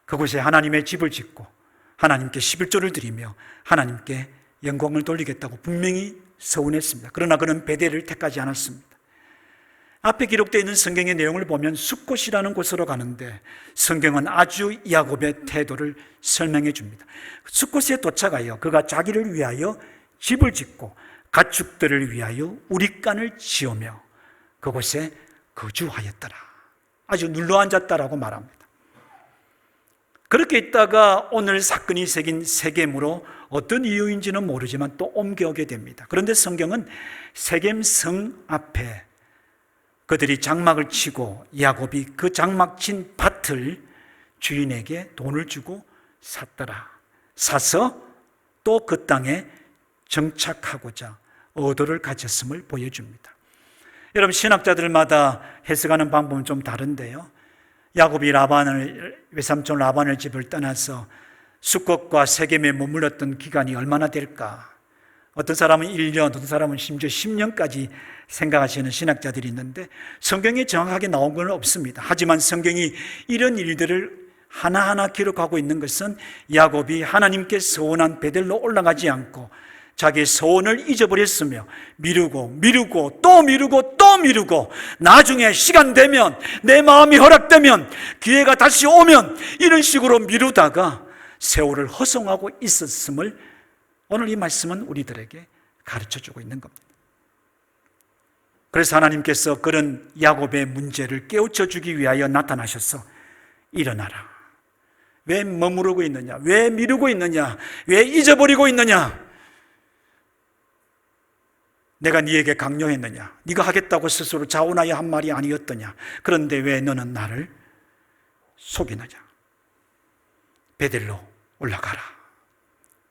그곳에 하나님의 집을 짓고 하나님께 11조를 드리며 하나님께 영광을 돌리겠다고 분명히 서운했습니다. 그러나 그는 베델을 택하지 않았습니다. 앞에 기록되어 있는 성경의 내용을 보면 숫곳이라는 곳으로 가는데 성경은 아주 야곱의 태도를 설명해 줍니다. 숫곳에 도착하여 그가 자기를 위하여 집을 짓고 가축들을 위하여 우릿간을 지으며 그곳에 거주하였더라. 아주 눌러앉았다라고 말합니다. 그렇게 있다가 오늘 사건이 생긴 세겜으로 어떤 이유인지는 모르지만 또 옮겨오게 됩니다. 그런데 성경은 세겜성 앞에 그들이 장막을 치고 야곱이 그 장막 친 밭을 주인에게 돈을 주고 샀더라. 사서 또 그 땅에 정착하고자 의도를 가졌음을 보여줍니다. 여러분, 신학자들마다 해석하는 방법은 좀 다른데요. 야곱이 외삼촌 라반의 집을 떠나서 숫곳과 세겜에 머물렀던 기간이 얼마나 될까? 어떤 사람은 1년, 어떤 사람은 심지어 10년까지 생각하시는 신학자들이 있는데 성경에 정확하게 나온 건 없습니다. 하지만 성경이 이런 일들을 하나하나 기록하고 있는 것은 야곱이 하나님께 서원한 베델로 올라가지 않고 자기의 소원을 잊어버렸으며 미루고 또 미루고 나중에 시간 되면 내 마음이 허락되면 기회가 다시 오면 이런 식으로 미루다가 세월을 허송하고 있었음을 오늘 이 말씀은 우리들에게 가르쳐주고 있는 겁니다. 그래서 하나님께서 그런 야곱의 문제를 깨우쳐 주기 위하여 나타나셔서 일어나라. 왜 머무르고 있느냐? 왜 미루고 있느냐? 왜 잊어버리고 있느냐? 내가 네에게 강요했느냐? 네가 하겠다고 스스로 자원하여 한 말이 아니었더냐? 그런데 왜 너는 나를 속이느냐? 베델로 올라가라.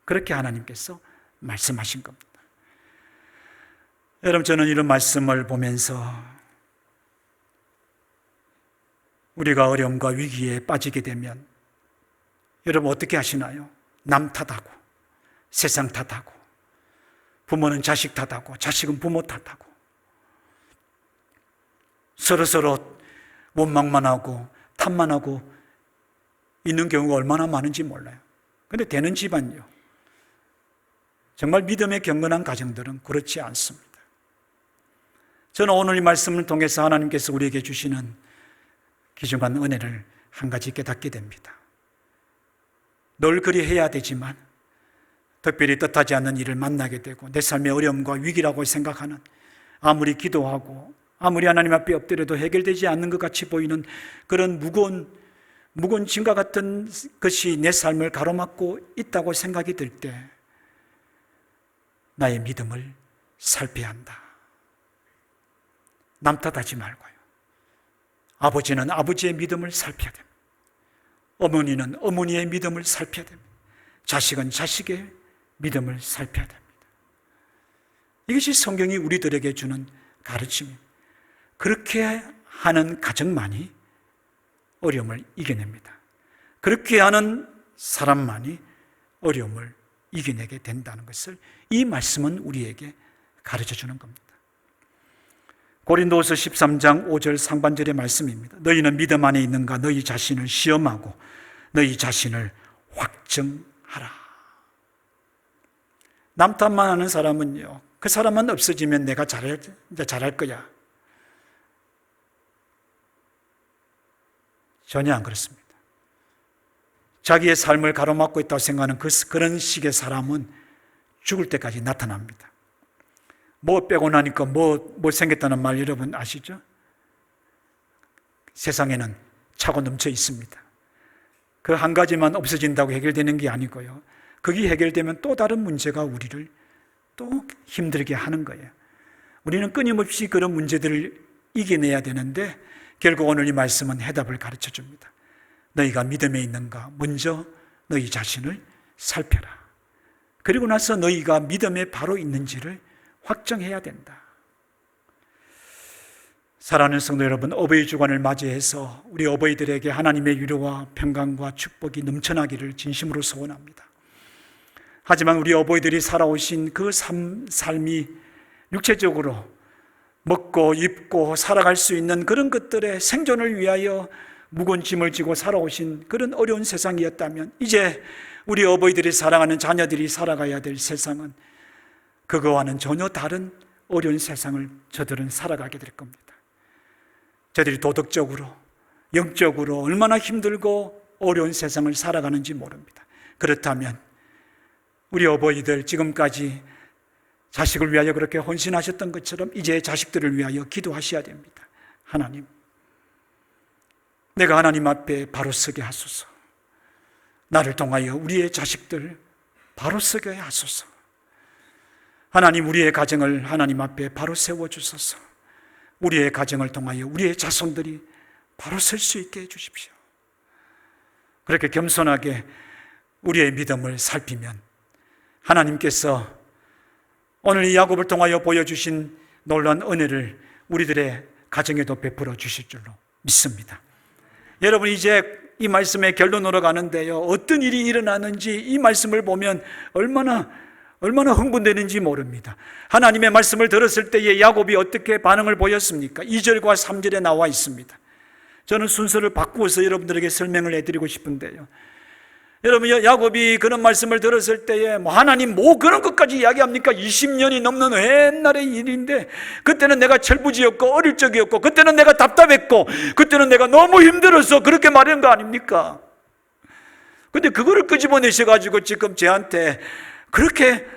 그렇게 하나님께서 말씀하신 겁니다. 여러분, 저는 이런 말씀을 보면서 우리가 어려움과 위기에 빠지게 되면 여러분 어떻게 하시나요? 남 탓하고, 세상 탓하고, 부모는 자식 탓하고, 자식은 부모 탓하고, 서로서로 원망만 하고 탓만 하고 있는 경우가 얼마나 많은지 몰라요. 그런데 되는 집안요, 정말 믿음의 경건한 가정들은 그렇지 않습니다. 저는 오늘 이 말씀을 통해서 하나님께서 우리에게 주시는 귀중한 은혜를 한 가지 깨닫게 됩니다. 늘 그리 해야 되지만 특별히 뜻하지 않는 일을 만나게 되고 내 삶의 어려움과 위기라고 생각하는, 아무리 기도하고 아무리 하나님 앞에 엎드려도 해결되지 않는 것 같이 보이는 그런 무거운 짐과 같은 것이 내 삶을 가로막고 있다고 생각이 들 때 나의 믿음을 살펴야 한다. 남 탓하지 말고요. 아버지는 아버지의 믿음을 살펴야 됩니다. 어머니는 어머니의 믿음을 살펴야 됩니다. 자식은 자식의 믿음을 살펴야 됩니다. 이것이 성경이 우리들에게 주는 가르침입니다. 그렇게 하는 가정만이 어려움을 이겨냅니다. 그렇게 하는 사람만이 어려움을 이겨내게 된다는 것을 이 말씀은 우리에게 가르쳐 주는 겁니다. 고린도후서 13장 5절 상반절의 말씀입니다. 너희는 믿음 안에 있는가? 너희 자신을 시험하고 너희 자신을 확증하라. 남 탓만 하는 사람은요, 그 사람만 없어지면 내가 잘할 거야. 전혀 안 그렇습니다. 자기의 삶을 가로막고 있다고 생각하는 그런 식의 사람은 죽을 때까지 나타납니다. 뭐 빼고 나니까 뭐 생겼다는 말 여러분 아시죠? 세상에는 차고 넘쳐 있습니다. 그 한 가지만 없어진다고 해결되는 게 아니고요, 그게 해결되면 또 다른 문제가 우리를 또 힘들게 하는 거예요. 우리는 끊임없이 그런 문제들을 이겨내야 되는데 결국 오늘 이 말씀은 해답을 가르쳐 줍니다. 너희가 믿음에 있는가? 먼저 너희 자신을 살펴라. 그리고 나서 너희가 믿음에 바로 있는지를 확정해야 된다. 사랑하는 성도 여러분, 어버이 주간을 맞이해서 우리 어버이들에게 하나님의 위로와 평강과 축복이 넘쳐나기를 진심으로 소원합니다. 하지만 우리 어버이들이 살아오신 그 삶이 육체적으로 먹고 입고 살아갈 수 있는 그런 것들의 생존을 위하여 무거운 짐을 지고 살아오신 그런 어려운 세상이었다면, 이제 우리 어버이들이 사랑하는 자녀들이 살아가야 될 세상은 그거와는 전혀 다른 어려운 세상을 저들은 살아가게 될 겁니다. 저들이 도덕적으로, 영적으로 얼마나 힘들고 어려운 세상을 살아가는지 모릅니다. 그렇다면 우리 어버이들 지금까지 자식을 위하여 그렇게 헌신하셨던 것처럼 이제 자식들을 위하여 기도하셔야 됩니다. 하나님, 내가 하나님 앞에 바로 서게 하소서. 나를 통하여 우리의 자식들 바로 서게 하소서. 하나님, 우리의 가정을 하나님 앞에 바로 세워주소서. 우리의 가정을 통하여 우리의 자손들이 바로 설 수 있게 해주십시오. 그렇게 겸손하게 우리의 믿음을 살피면 하나님께서 오늘 이 야곱을 통하여 보여주신 놀라운 은혜를 우리들의 가정에도 베풀어 주실 줄로 믿습니다. 여러분, 이제 이 말씀의 결론으로 가는데요, 어떤 일이 일어나는지 이 말씀을 보면 얼마나 흥분되는지 모릅니다. 하나님의 말씀을 들었을 때에 야곱이 어떻게 반응을 보였습니까? 2절과 3절에 나와 있습니다. 저는 순서를 바꾸어서 여러분들에게 설명을 해드리고 싶은데요, 여러분, 야곱이 그런 말씀을 들었을 때에 하나님 그런 것까지 이야기합니까? 20년이 넘는 옛날의 일인데, 그때는 내가 철부지였고 어릴 적이었고 그때는 내가 답답했고 그때는 내가 너무 힘들어서 그렇게 말한 거 아닙니까? 근데 그거를 끄집어내셔가지고 지금 저한테 그렇게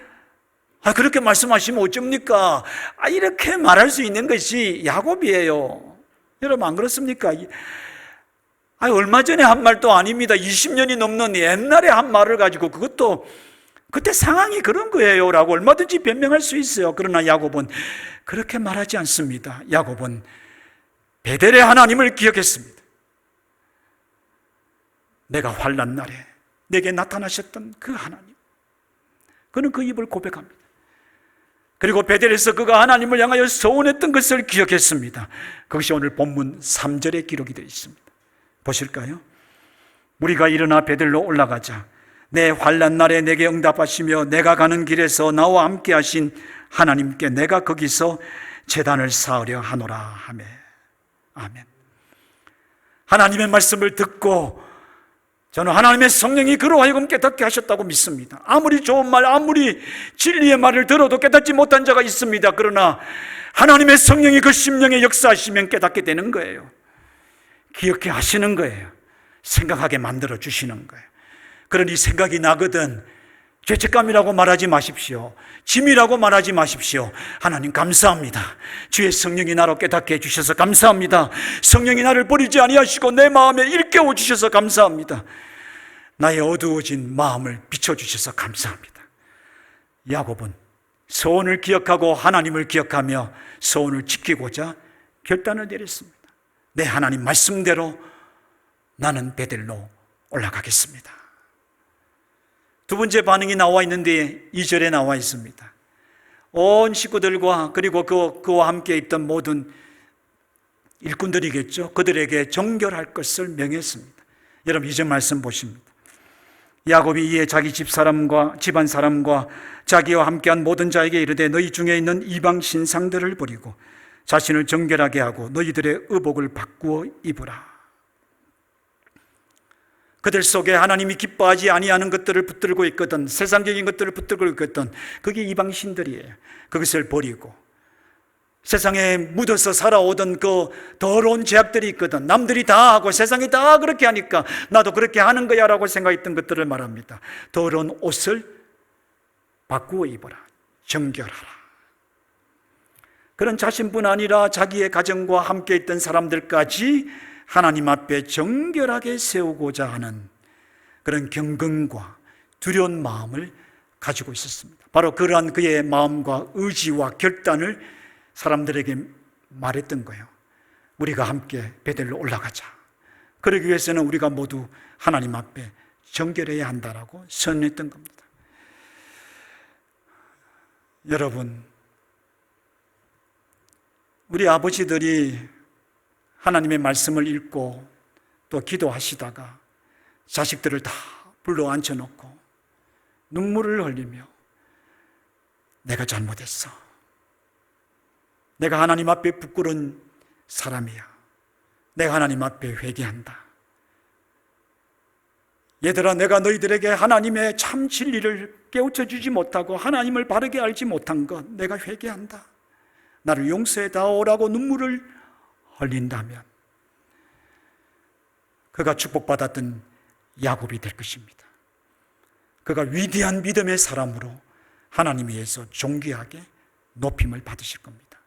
말씀하시면 어쩝니까? 이렇게 말할 수 있는 것이 야곱이에요. 여러분, 안 그렇습니까? 얼마 전에 한 말도 아닙니다. 20년이 넘는 옛날에 한 말을 가지고 그것도 그때 상황이 그런 거예요 라고 얼마든지 변명할 수 있어요. 그러나 야곱은 그렇게 말하지 않습니다. 야곱은 베델의 하나님을 기억했습니다. 내가 환난 날에 내게 나타나셨던 그 하나님, 그는 그 입을 고백합니다. 그리고 베델에서 그가 하나님을 향하여 서원했던 것을 기억했습니다. 그것이 오늘 본문 3절에 기록이 되어 있습니다. 보실까요? 우리가 일어나 베델로 올라가자 내 환난 날에 내게 응답하시며 내가 가는 길에서 나와 함께 하신 하나님께 내가 거기서 제단을 쌓으려 하노라 하매. 아멘. 하나님의 말씀을 듣고 저는 하나님의 성령이 그로 하여금 깨닫게 하셨다고 믿습니다. 아무리 좋은 말, 아무리 진리의 말을 들어도 깨닫지 못한 자가 있습니다. 그러나 하나님의 성령이 그 심령에 역사하시면 깨닫게 되는 거예요. 기억해 하시는 거예요. 생각하게 만들어 주시는 거예요. 그러니 생각이 나거든 죄책감이라고 말하지 마십시오. 짐이라고 말하지 마십시오. 하나님 감사합니다. 주의 성령이 나로 깨닫게 해주셔서 감사합니다. 성령이 나를 버리지 아니하시고 내 마음에 일깨워 주셔서 감사합니다. 나의 어두워진 마음을 비춰주셔서 감사합니다. 야곱은 소원을 기억하고 하나님을 기억하며 소원을 지키고자 결단을 내렸습니다. 내 하나님 말씀대로 나는 베델로 올라가겠습니다. 두 번째 반응이 나와 있는데 2절에 나와 있습니다. 온 식구들과 그리고 그와 함께 있던 모든 일꾼들이겠죠. 그들에게 정결할 것을 명했습니다. 여러분 2절 말씀 보십니다. 야곱이 이에 자기 집사람과 집안 사람과 자기와 함께한 모든 자에게 이르되 너희 중에 있는 이방 신상들을 버리고 자신을 정결하게 하고 너희들의 의복을 바꾸어 입으라. 그들 속에 하나님이 기뻐하지 아니하는 것들을 붙들고 있거든, 세상적인 것들을 붙들고 있거든, 그게 이방신들이에요. 그것을 버리고 세상에 묻어서 살아오던 그 더러운 죄악들이 있거든. 남들이 다 하고 세상이 다 그렇게 하니까 나도 그렇게 하는 거야 라고 생각했던 것들을 말합니다. 더러운 옷을 바꾸어 입어라. 정결하라. 그런 자신뿐 아니라 자기의 가정과 함께 있던 사람들까지 하나님 앞에 정결하게 세우고자 하는 그런 경건과 두려운 마음을 가지고 있었습니다. 바로 그러한 그의 마음과 의지와 결단을 사람들에게 말했던 거예요. 우리가 함께 베델로 올라가자. 그러기 위해서는 우리가 모두 하나님 앞에 정결해야 한다라고 선언했던 겁니다. 여러분, 우리 아버지들이 하나님의 말씀을 읽고 또 기도하시다가 자식들을 다 불러 앉혀놓고 눈물을 흘리며 내가 잘못했어. 내가 하나님 앞에 부끄러운 사람이야. 내가 하나님 앞에 회개한다. 얘들아, 내가 너희들에게 하나님의 참 진리를 깨우쳐 주지 못하고 하나님을 바르게 알지 못한 것 내가 회개한다. 나를 용서해 다오라고 눈물을 흘린다면 그가 축복받았던 야곱이 될 것입니다. 그가 위대한 믿음의 사람으로 하나님 위에서 존귀하게 높임을 받으실 겁니다.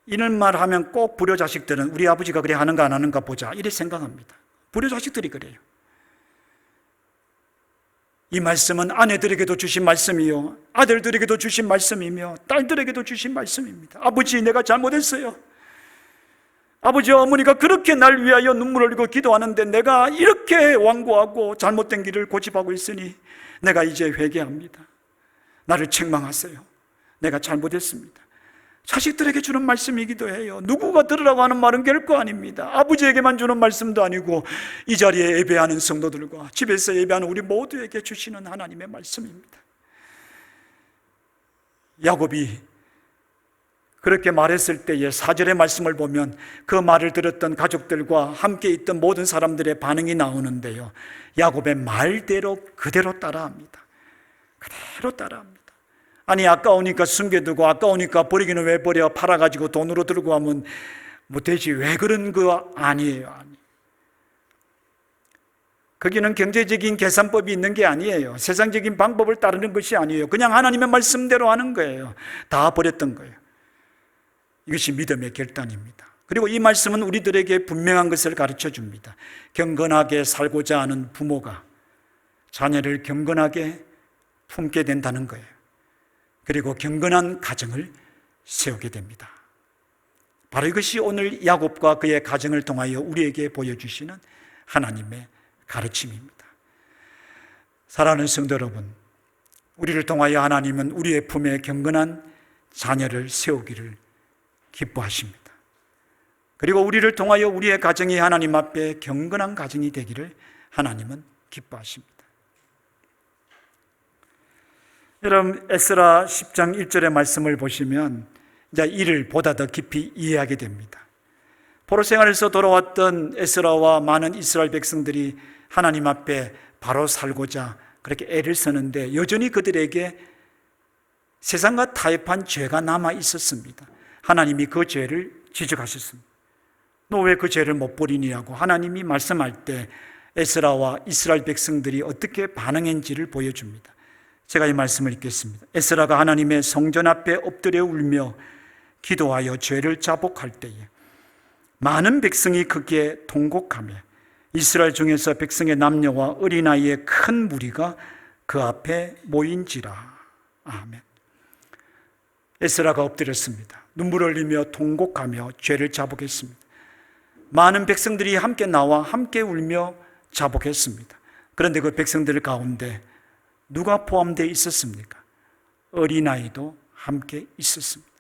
이런 말 하면 꼭 불효자식들은 우리 아버지가 그래 하는가 안 하는가 보자 이렇게 생각합니다. 불효자식들이 그래요. 이 말씀은 아내들에게도 주신 말씀이요, 아들들에게도 주신 말씀이며 딸들에게도 주신 말씀입니다. 아버지, 내가 잘못했어요. 아버지와 어머니가 그렇게 날 위하여 눈물을 흘리고 기도하는데 내가 이렇게 완고하고 잘못된 길을 고집하고 있으니 내가 이제 회개합니다. 나를 책망하세요. 내가 잘못했습니다. 자식들에게 주는 말씀이기도 해요. 누구가 들으라고 하는 말은 결코 아닙니다. 아버지에게만 주는 말씀도 아니고 이 자리에 예배하는 성도들과 집에서 예배하는 우리 모두에게 주시는 하나님의 말씀입니다. 야곱이 그렇게 말했을 때의 4절의 말씀을 보면 그 말을 들었던 가족들과 함께 있던 모든 사람들의 반응이 나오는데요, 야곱의 말대로 그대로 따라합니다. 그대로 따라합니다. 아니, 아까우니까 숨겨두고 아까우니까 버리기는 왜 버려, 팔아가지고 돈으로 들고 하면 뭐 되지, 왜 그런 거 아니에요. 아니. 거기는 경제적인 계산법이 있는 게 아니에요. 세상적인 방법을 따르는 것이 아니에요. 그냥 하나님의 말씀대로 하는 거예요. 다 버렸던 거예요. 이것이 믿음의 결단입니다. 그리고 이 말씀은 우리들에게 분명한 것을 가르쳐 줍니다. 경건하게 살고자 하는 부모가 자녀를 경건하게 품게 된다는 거예요. 그리고 경건한 가정을 세우게 됩니다. 바로 이것이 오늘 야곱과 그의 가정을 통하여 우리에게 보여주시는 하나님의 가르침입니다. 사랑하는 성도 여러분, 우리를 통하여 하나님은 우리의 품에 경건한 자녀를 세우기를 기뻐하십니다. 그리고 우리를 통하여 우리의 가정이 하나님 앞에 경건한 가정이 되기를 하나님은 기뻐하십니다. 여러분, 에스라 10장 1절의 말씀을 보시면 이제 이를 보다 더 깊이 이해하게 됩니다. 포로 생활에서 돌아왔던 에스라와 많은 이스라엘 백성들이 하나님 앞에 바로 살고자 그렇게 애를 쓰는데 여전히 그들에게 세상과 타협한 죄가 남아 있었습니다. 하나님이 그 죄를 지적하셨습니다. 너 왜 그 죄를 못 버리냐고 하나님이 말씀할 때 에스라와 이스라엘 백성들이 어떻게 반응했는지를 보여줍니다. 제가 이 말씀을 읽겠습니다. 에스라가 하나님의 성전 앞에 엎드려 울며 기도하여 죄를 자복할 때에 많은 백성이 거기에 통곡하며 이스라엘 중에서 백성의 남녀와 어린아이의 큰 무리가 그 앞에 모인지라. 아멘. 에스라가 엎드렸습니다. 눈물을 흘리며 통곡하며 죄를 자복했습니다. 많은 백성들이 함께 나와 함께 울며 자복했습니다. 그런데 그 백성들 가운데 누가 포함되어 있었습니까? 어린아이도 함께 있었습니다.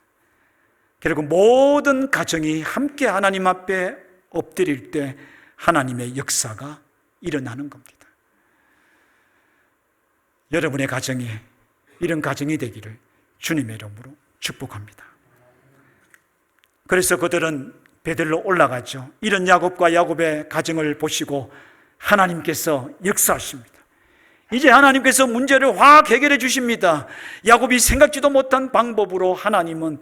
결국 모든 가정이 함께 하나님 앞에 엎드릴 때 하나님의 역사가 일어나는 겁니다. 여러분의 가정이 이런 가정이 되기를 주님의 이름으로 축복합니다. 그래서 그들은 베들로 올라가죠. 이런 야곱과 야곱의 가정을 보시고 하나님께서 역사하십니다. 이제 하나님께서 문제를 확 해결해 주십니다. 야곱이 생각지도 못한 방법으로 하나님은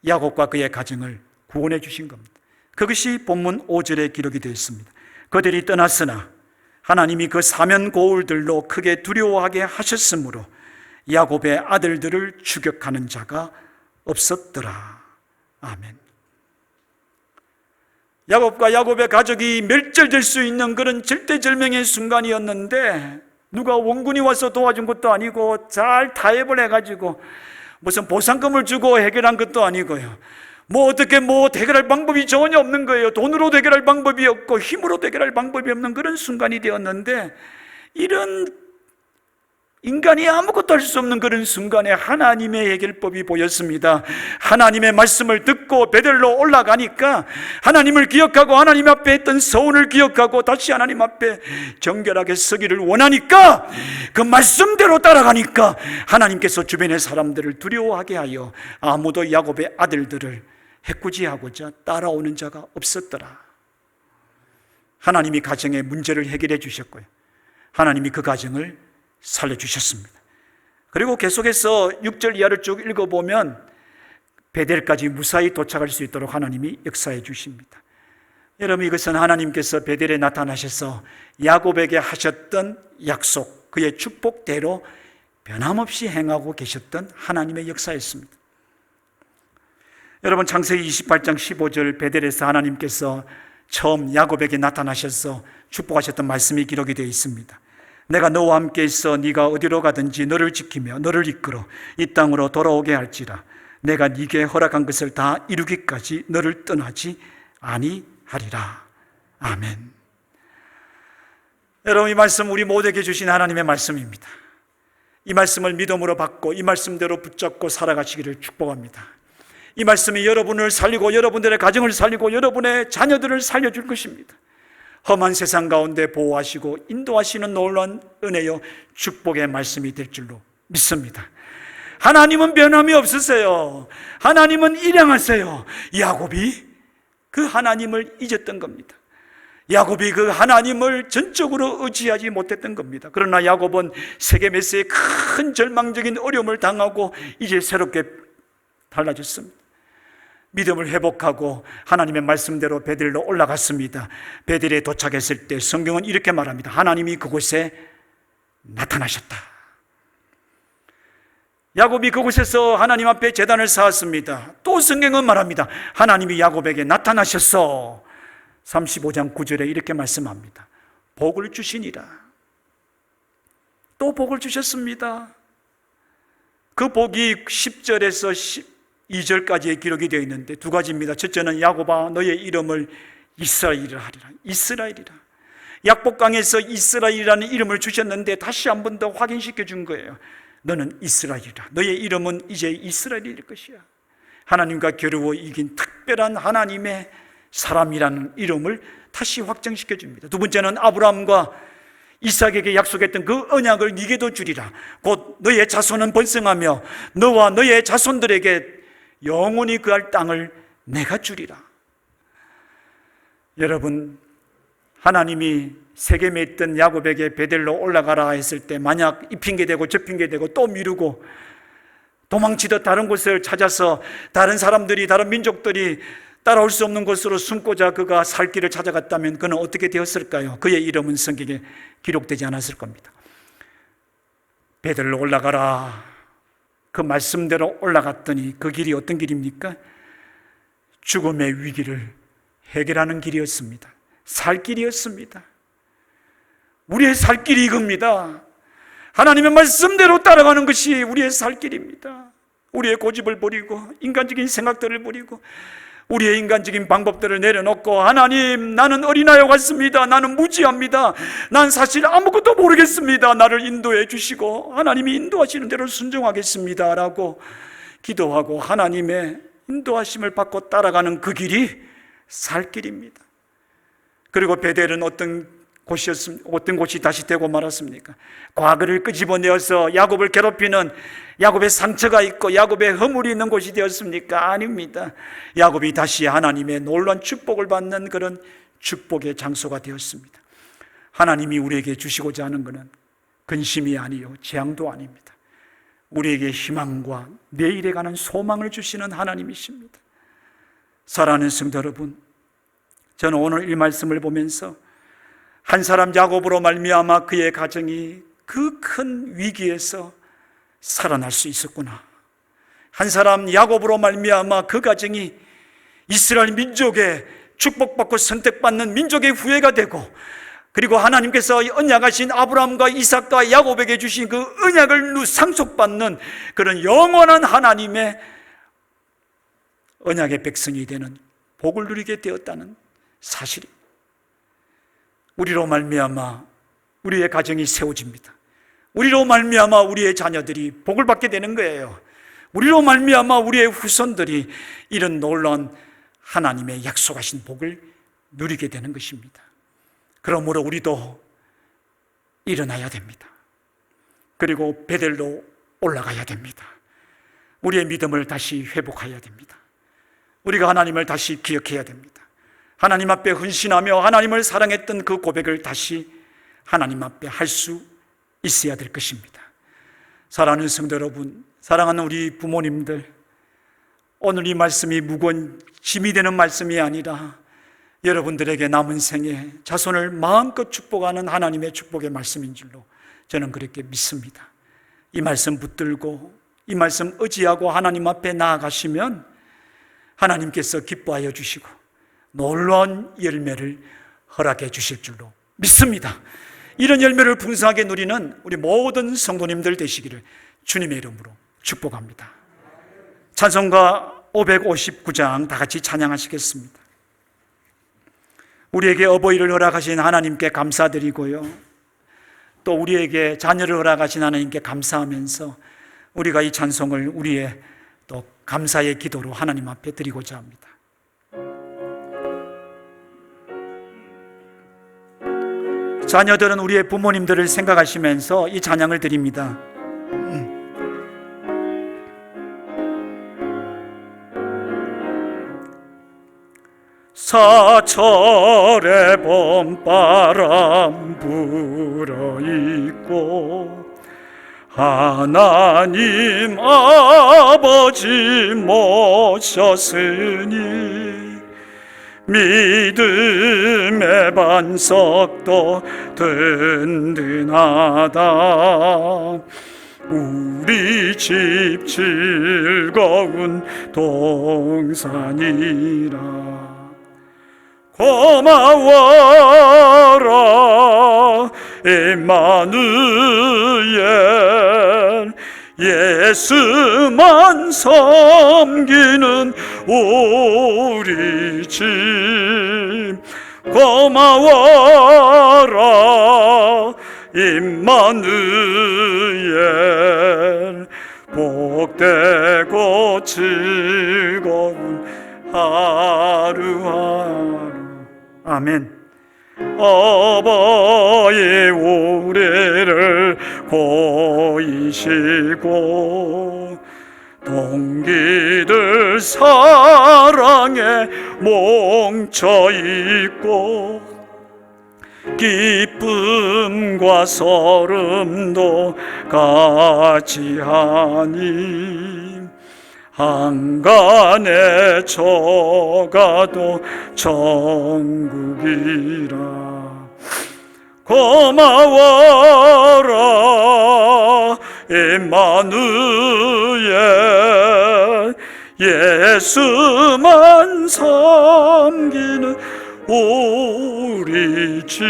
야곱과 그의 가정을 구원해 주신 겁니다. 그것이 본문 5절에 기록이 되어 있습니다. 그들이 떠났으나 하나님이 그 사면 고울들로 크게 두려워하게 하셨으므로 야곱의 아들들을 추격하는 자가 없었더라. 아멘. 야곱과 야곱의 가족이 멸절될 수 있는 그런 절대절명의 순간이었는데 누가 원군이 와서 도와준 것도 아니고 잘 타협을 해가지고 무슨 보상금을 주고 해결한 것도 아니고요. 어떻게 해결할 방법이 전혀 없는 거예요. 돈으로 해결할 방법이 없고 힘으로 해결할 방법이 없는 그런 순간이 되었는데 이런 인간이 아무것도 할 수 없는 그런 순간에 하나님의 해결법이 보였습니다. 하나님의 말씀을 듣고 베들로 올라가니까 하나님을 기억하고 하나님 앞에 했던 서운을 기억하고 다시 하나님 앞에 정결하게 서기를 원하니까 그 말씀대로 따라가니까 하나님께서 주변의 사람들을 두려워하게 하여 아무도 야곱의 아들들을 해코지하고자 따라오는 자가 없었더라. 하나님이 가정의 문제를 해결해 주셨고요. 하나님이 그 가정을 살려주셨습니다. 그리고 계속해서 6절 이하를 쭉 읽어보면 베델까지 무사히 도착할 수 있도록 하나님이 역사해 주십니다. 여러분, 이것은 하나님께서 베델에 나타나셔서 야곱에게 하셨던 약속, 그의 축복대로 변함없이 행하고 계셨던 하나님의 역사였습니다. 여러분, 창세기 28장 15절 베델에서 하나님께서 처음 야곱에게 나타나셔서 축복하셨던 말씀이 기록이 되어 있습니다. 내가 너와 함께 있어 네가 어디로 가든지 너를 지키며 너를 이끌어 이 땅으로 돌아오게 할지라. 내가 네게 허락한 것을 다 이루기까지 너를 떠나지 아니하리라. 아멘. 여러분, 이 말씀 우리 모두에게 주신 하나님의 말씀입니다. 이 말씀을 믿음으로 받고 이 말씀대로 붙잡고 살아가시기를 축복합니다. 이 말씀이 여러분을 살리고 여러분들의 가정을 살리고 여러분의 자녀들을 살려줄 것입니다. 험한 세상 가운데 보호하시고 인도하시는 놀라운 은혜요 축복의 말씀이 될 줄로 믿습니다. 하나님은 변함이 없으세요. 하나님은 일양하세요. 야곱이 그 하나님을 잊었던 겁니다. 야곱이 그 하나님을 전적으로 의지하지 못했던 겁니다. 그러나 야곱은 세계 메시의 큰 절망적인 어려움을 당하고 이제 새롭게 달라졌습니다. 믿음을 회복하고 하나님의 말씀대로 베델로 올라갔습니다. 베델에 도착했을 때 성경은 이렇게 말합니다. 하나님이 그곳에 나타나셨다. 야곱이 그곳에서 하나님 앞에 제단을 쌓았습니다. 또 성경은 말합니다. 하나님이 야곱에게 나타나셨어. 35장 9절에 이렇게 말씀합니다. 복을 주시니라. 또 복을 주셨습니다. 그 복이 10절에서 2절까지의 기록이 되어 있는데 두 가지입니다. 첫째는 야곱아 너의 이름을 이스라엘이라 하리라. 이스라엘이라. 약복강에서 이스라엘이라는 이름을 주셨는데 다시 한 번 더 확인시켜 준 거예요. 너는 이스라엘이라. 너의 이름은 이제 이스라엘일 것이야. 하나님과 겨루어 이긴 특별한 하나님의 사람이라는 이름을 다시 확정시켜 줍니다. 두 번째는 아브라함과 이삭에게 약속했던 그 언약을 네게도 주리라. 곧 너의 자손은 번성하며 너와 너의 자손들에게 영원히 그할 땅을 내가 주리라. 여러분, 하나님이 세겜에 있던 야곱에게 베델로 올라가라 했을 때 만약 이 핑계대고 저 핑계대고 또 미루고 도망치듯 다른 곳을 찾아서 다른 사람들이, 다른 민족들이 따라올 수 없는 곳으로 숨고자 그가 살 길을 찾아갔다면 그는 어떻게 되었을까요? 그의 이름은 성경에 기록되지 않았을 겁니다. 베델로 올라가라, 그 말씀대로 올라갔더니 그 길이 어떤 길입니까? 죽음의 위기를 해결하는 길이었습니다. 살 길이었습니다. 우리의 살 길이 이겁니다. 하나님의 말씀대로 따라가는 것이 우리의 살 길입니다. 우리의 고집을 버리고 인간적인 생각들을 버리고 우리의 인간적인 방법들을 내려놓고, 하나님, 나는 어린아이 같습니다. 나는 무지합니다. 난 사실 아무것도 모르겠습니다. 나를 인도해 주시고 하나님이 인도하시는 대로 순종하겠습니다 라고 기도하고 하나님의 인도하심을 받고 따라가는 그 길이 살 길입니다. 그리고 베델은 어떤 곳이 다시 되고 말았습니까? 과거를 끄집어내어서 야곱을 괴롭히는, 야곱의 상처가 있고 야곱의 허물이 있는 곳이 되었습니까? 아닙니다. 야곱이 다시 하나님의 놀라운 축복을 받는 그런 축복의 장소가 되었습니다. 하나님이 우리에게 주시고자 하는 것은 근심이 아니요 재앙도 아닙니다. 우리에게 희망과 내일에 가는 소망을 주시는 하나님이십니다. 사랑하는 성도 여러분, 저는 오늘 이 말씀을 보면서 한 사람 야곱으로 말미암아 그의 가정이 그 큰 위기에서 살아날 수 있었구나. 한 사람 야곱으로 말미암아 그 가정이 이스라엘 민족의 축복받고 선택받는 민족의 후예가 되고, 그리고 하나님께서 언약하신 아브라함과 이삭과 야곱에게 주신 그 언약을 상속받는 그런 영원한 하나님의 언약의 백성이 되는 복을 누리게 되었다는 사실입니다. 우리로 말미암아 우리의 가정이 세워집니다. 우리로 말미암아 우리의 자녀들이 복을 받게 되는 거예요. 우리로 말미암아 우리의 후손들이 이런 놀라운 하나님의 약속하신 복을 누리게 되는 것입니다. 그러므로 우리도 일어나야 됩니다. 그리고 베델로 올라가야 됩니다. 우리의 믿음을 다시 회복해야 됩니다. 우리가 하나님을 다시 기억해야 됩니다. 하나님 앞에 헌신하며 하나님을 사랑했던 그 고백을 다시 하나님 앞에 할 수 있어야 될 것입니다. 사랑하는 성도 여러분, 사랑하는 우리 부모님들, 오늘 이 말씀이 무거운 짐이 되는 말씀이 아니라 여러분들에게 남은 생에 자손을 마음껏 축복하는 하나님의 축복의 말씀인 줄로 저는 그렇게 믿습니다. 이 말씀 붙들고 이 말씀 의지하고 하나님 앞에 나아가시면 하나님께서 기뻐하여 주시고 놀라운 열매를 허락해 주실 줄로 믿습니다. 이런 열매를 풍성하게 누리는 우리 모든 성도님들 되시기를 주님의 이름으로 축복합니다. 찬송가 559장 다 같이 찬양하시겠습니다. 우리에게 어버이를 허락하신 하나님께 감사드리고요, 또 우리에게 자녀를 허락하신 하나님께 감사하면서 우리가 이 찬송을 우리의 또 감사의 기도로 하나님 앞에 드리고자 합니다. 자녀들은 우리의 부모님들을 생각하시면서 이 찬양을 드립니다. 사철의 봄바람 불어있고 하나님 아버지 모셨으니 믿음의 반석도 든든하다. 우리 집 즐거운 동산이라. 고마워라 임마누엘, 예수만 섬기는 우리 집. 고마워라 임마누엘, 복되고 즐거운 하루하루. 아멘. 아바의 우리를 보이시고 동기들 사랑에 뭉쳐있고 기쁨과 서름도 같이 하니 한간에 저가도 천국이라. 고마워라 임마누엘, 예수만 섬기는 우리 집.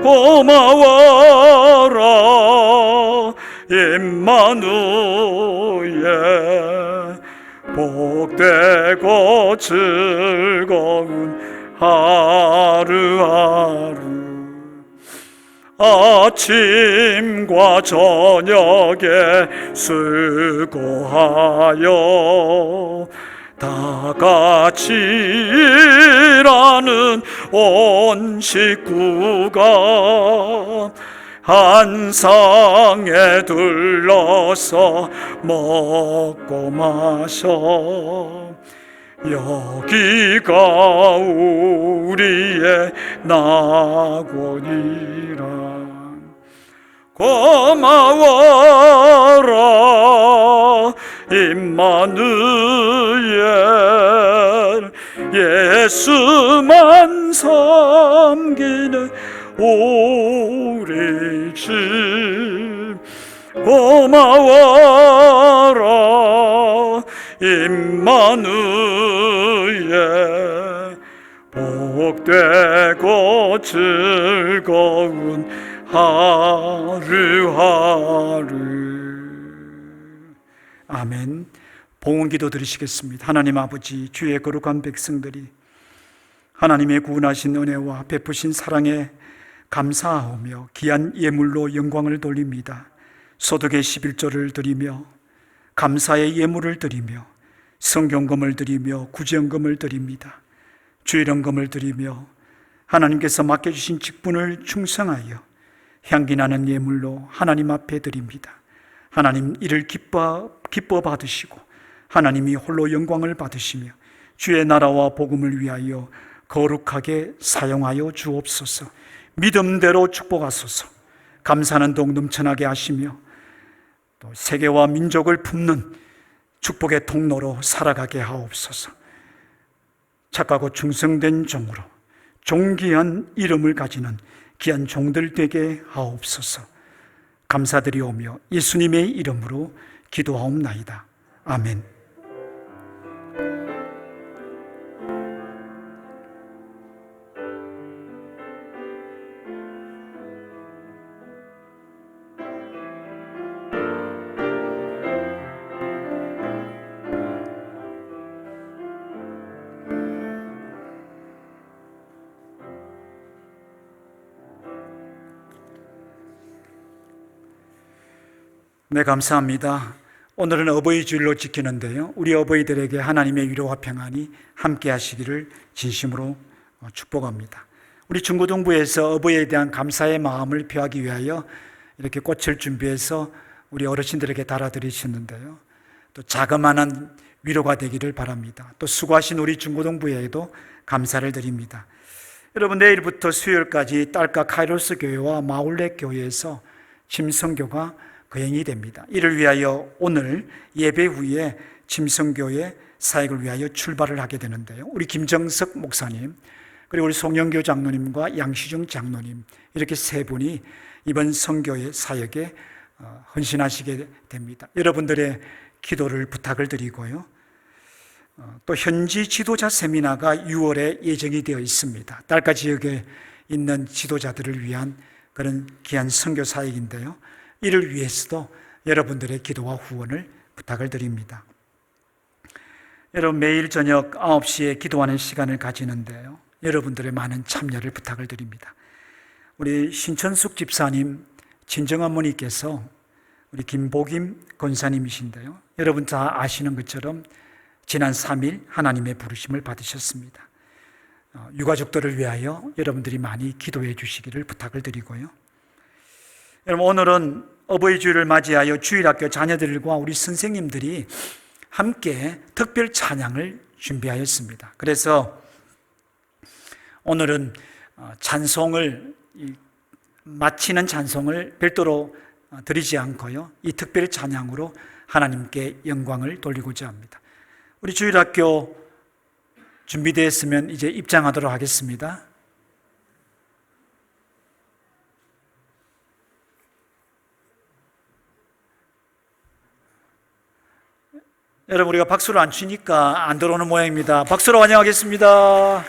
고마워라 임마누엘, 복되고 즐거운 하루하루. 아침과 저녁에 수고하여 다 같이 일하는 온 식구가 한 상에 둘러서 먹고 마셔. 여기가 우리의 낙원이라. 고마워라 임마누엘, 예수만 섬기는 우리 집. 고마워라 임마누엘, 복되고 즐거운 하루하루. 아멘. 봉헌기도 드리시겠습니다. 하나님 아버지, 주의 거룩한 백성들이 하나님의 구원하신 은혜와 베푸신 사랑에 감사하며 귀한 예물로 영광을 돌립니다. 소득의 11조를 드리며 감사의 예물을 드리며 성경금을 드리며 구제연금을 드립니다. 주일헌금을 드리며 하나님께서 맡겨주신 직분을 충성하여 향기나는 예물로 하나님 앞에 드립니다. 하나님 이를 기뻐 받으시고 하나님이 홀로 영광을 받으시며 주의 나라와 복음을 위하여 거룩하게 사용하여 주옵소서. 믿음대로 축복하소서. 감사하는 동 넘쳐나게 하시며 또 세계와 민족을 품는 축복의 통로로 살아가게 하옵소서. 착하고 충성된 종으로 존귀한 이름을 가지는 귀한 종들 되게 하옵소서. 감사드리오며 예수님의 이름으로 기도하옵나이다. 아멘. 네, 감사합니다. 오늘은 어버이 주일로 지키는데요, 우리 어버이들에게 하나님의 위로와 평안이 함께 하시기를 진심으로 축복합니다. 우리 중고등부에서 어버이에 대한 감사의 마음을 표하기 위하여 이렇게 꽃을 준비해서 우리 어르신들에게 달아드리셨는데요, 또 자그마한 위로가 되기를 바랍니다. 또 수고하신 우리 중고등부에도 감사를 드립니다. 여러분, 내일부터 수요일까지 딸까 카이로스 교회와 마울렛 교회에서 침성교가 거행이 됩니다. 이를 위하여 오늘 예배 후에 침성교회 사역을 위하여 출발을 하게 되는데요, 우리 김정석 목사님 그리고 우리 송영교 장로님과 양시중 장로님, 이렇게 세 분이 이번 성교회 사역에 헌신하시게 됩니다. 여러분들의 기도를 부탁을 드리고요, 또 현지 지도자 세미나가 6월에 예정이 되어 있습니다. 딸까 지역에 있는 지도자들을 위한 그런 귀한 선교 사역인데요, 이를 위해서도 여러분들의 기도와 후원을 부탁을 드립니다. 여러분, 매일 저녁 9시에 기도하는 시간을 가지는데요, 여러분들의 많은 참여를 부탁을 드립니다. 우리 신천숙 집사님 친정어머니께서 우리 김복임 권사님이신데요, 여러분 다 아시는 것처럼 지난 3일 하나님의 부르심을 받으셨습니다. 유가족들을 위하여 여러분들이 많이 기도해 주시기를 부탁을 드리고요. 여러분, 오늘은 어버이 주일을 맞이하여 주일학교 자녀들과 우리 선생님들이 함께 특별 찬양을 준비하였습니다. 그래서 오늘은 찬송을 마치는 찬송을 별도로 드리지 않고요, 이 특별 찬양으로 하나님께 영광을 돌리고자 합니다. 우리 주일학교 준비되었으면 이제 입장하도록 하겠습니다. 여러분, 우리가 박수를 안 치니까 안 들어오는 모양입니다. 박수로 환영하겠습니다.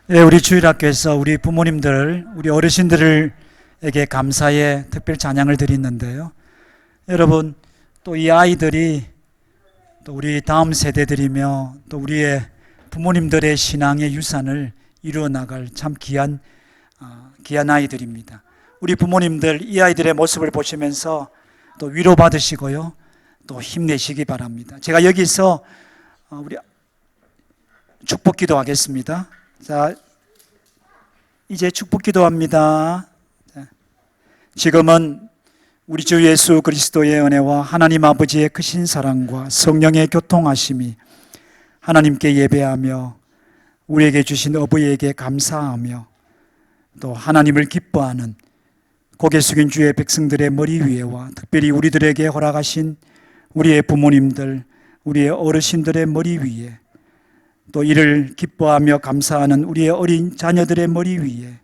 예, 우리 주일학교에서 우리 부모님들, 우리 어르신들에게 감사의 특별 찬양을 드리는데요. 여러분, 또 이 아이들이 또 우리 다음 세대들이며 또 우리의 부모님들의 신앙의 유산을 이루어 나갈 참 귀한 아이들입니다. 우리 부모님들 이 아이들의 모습을 보시면서 또 위로받으시고요, 또 힘내시기 바랍니다. 제가 여기서 우리 축복 기도하겠습니다. 자, 이제 축복 기도합니다. 자, 지금은 우리 주 예수 그리스도의 은혜와 하나님 아버지의 크신 사랑과 성령의 교통하심이 하나님께 예배하며 우리에게 주신 어부에게 감사하며 또 하나님을 기뻐하는 고개 숙인 주의 백성들의 머리 위에와 특별히 우리들에게 허락하신 우리의 부모님들, 우리의 어르신들의 머리 위에 또 이를 기뻐하며 감사하는 우리의 어린 자녀들의 머리 위에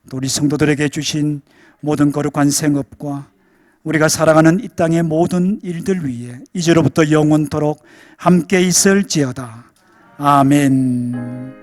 또 우리 성도들에게 주신 모든 거룩한 생업과 우리가 살아가는 이 땅의 모든 일들 위에 이제로부터 영원토록 함께 있을지어다. 아멘.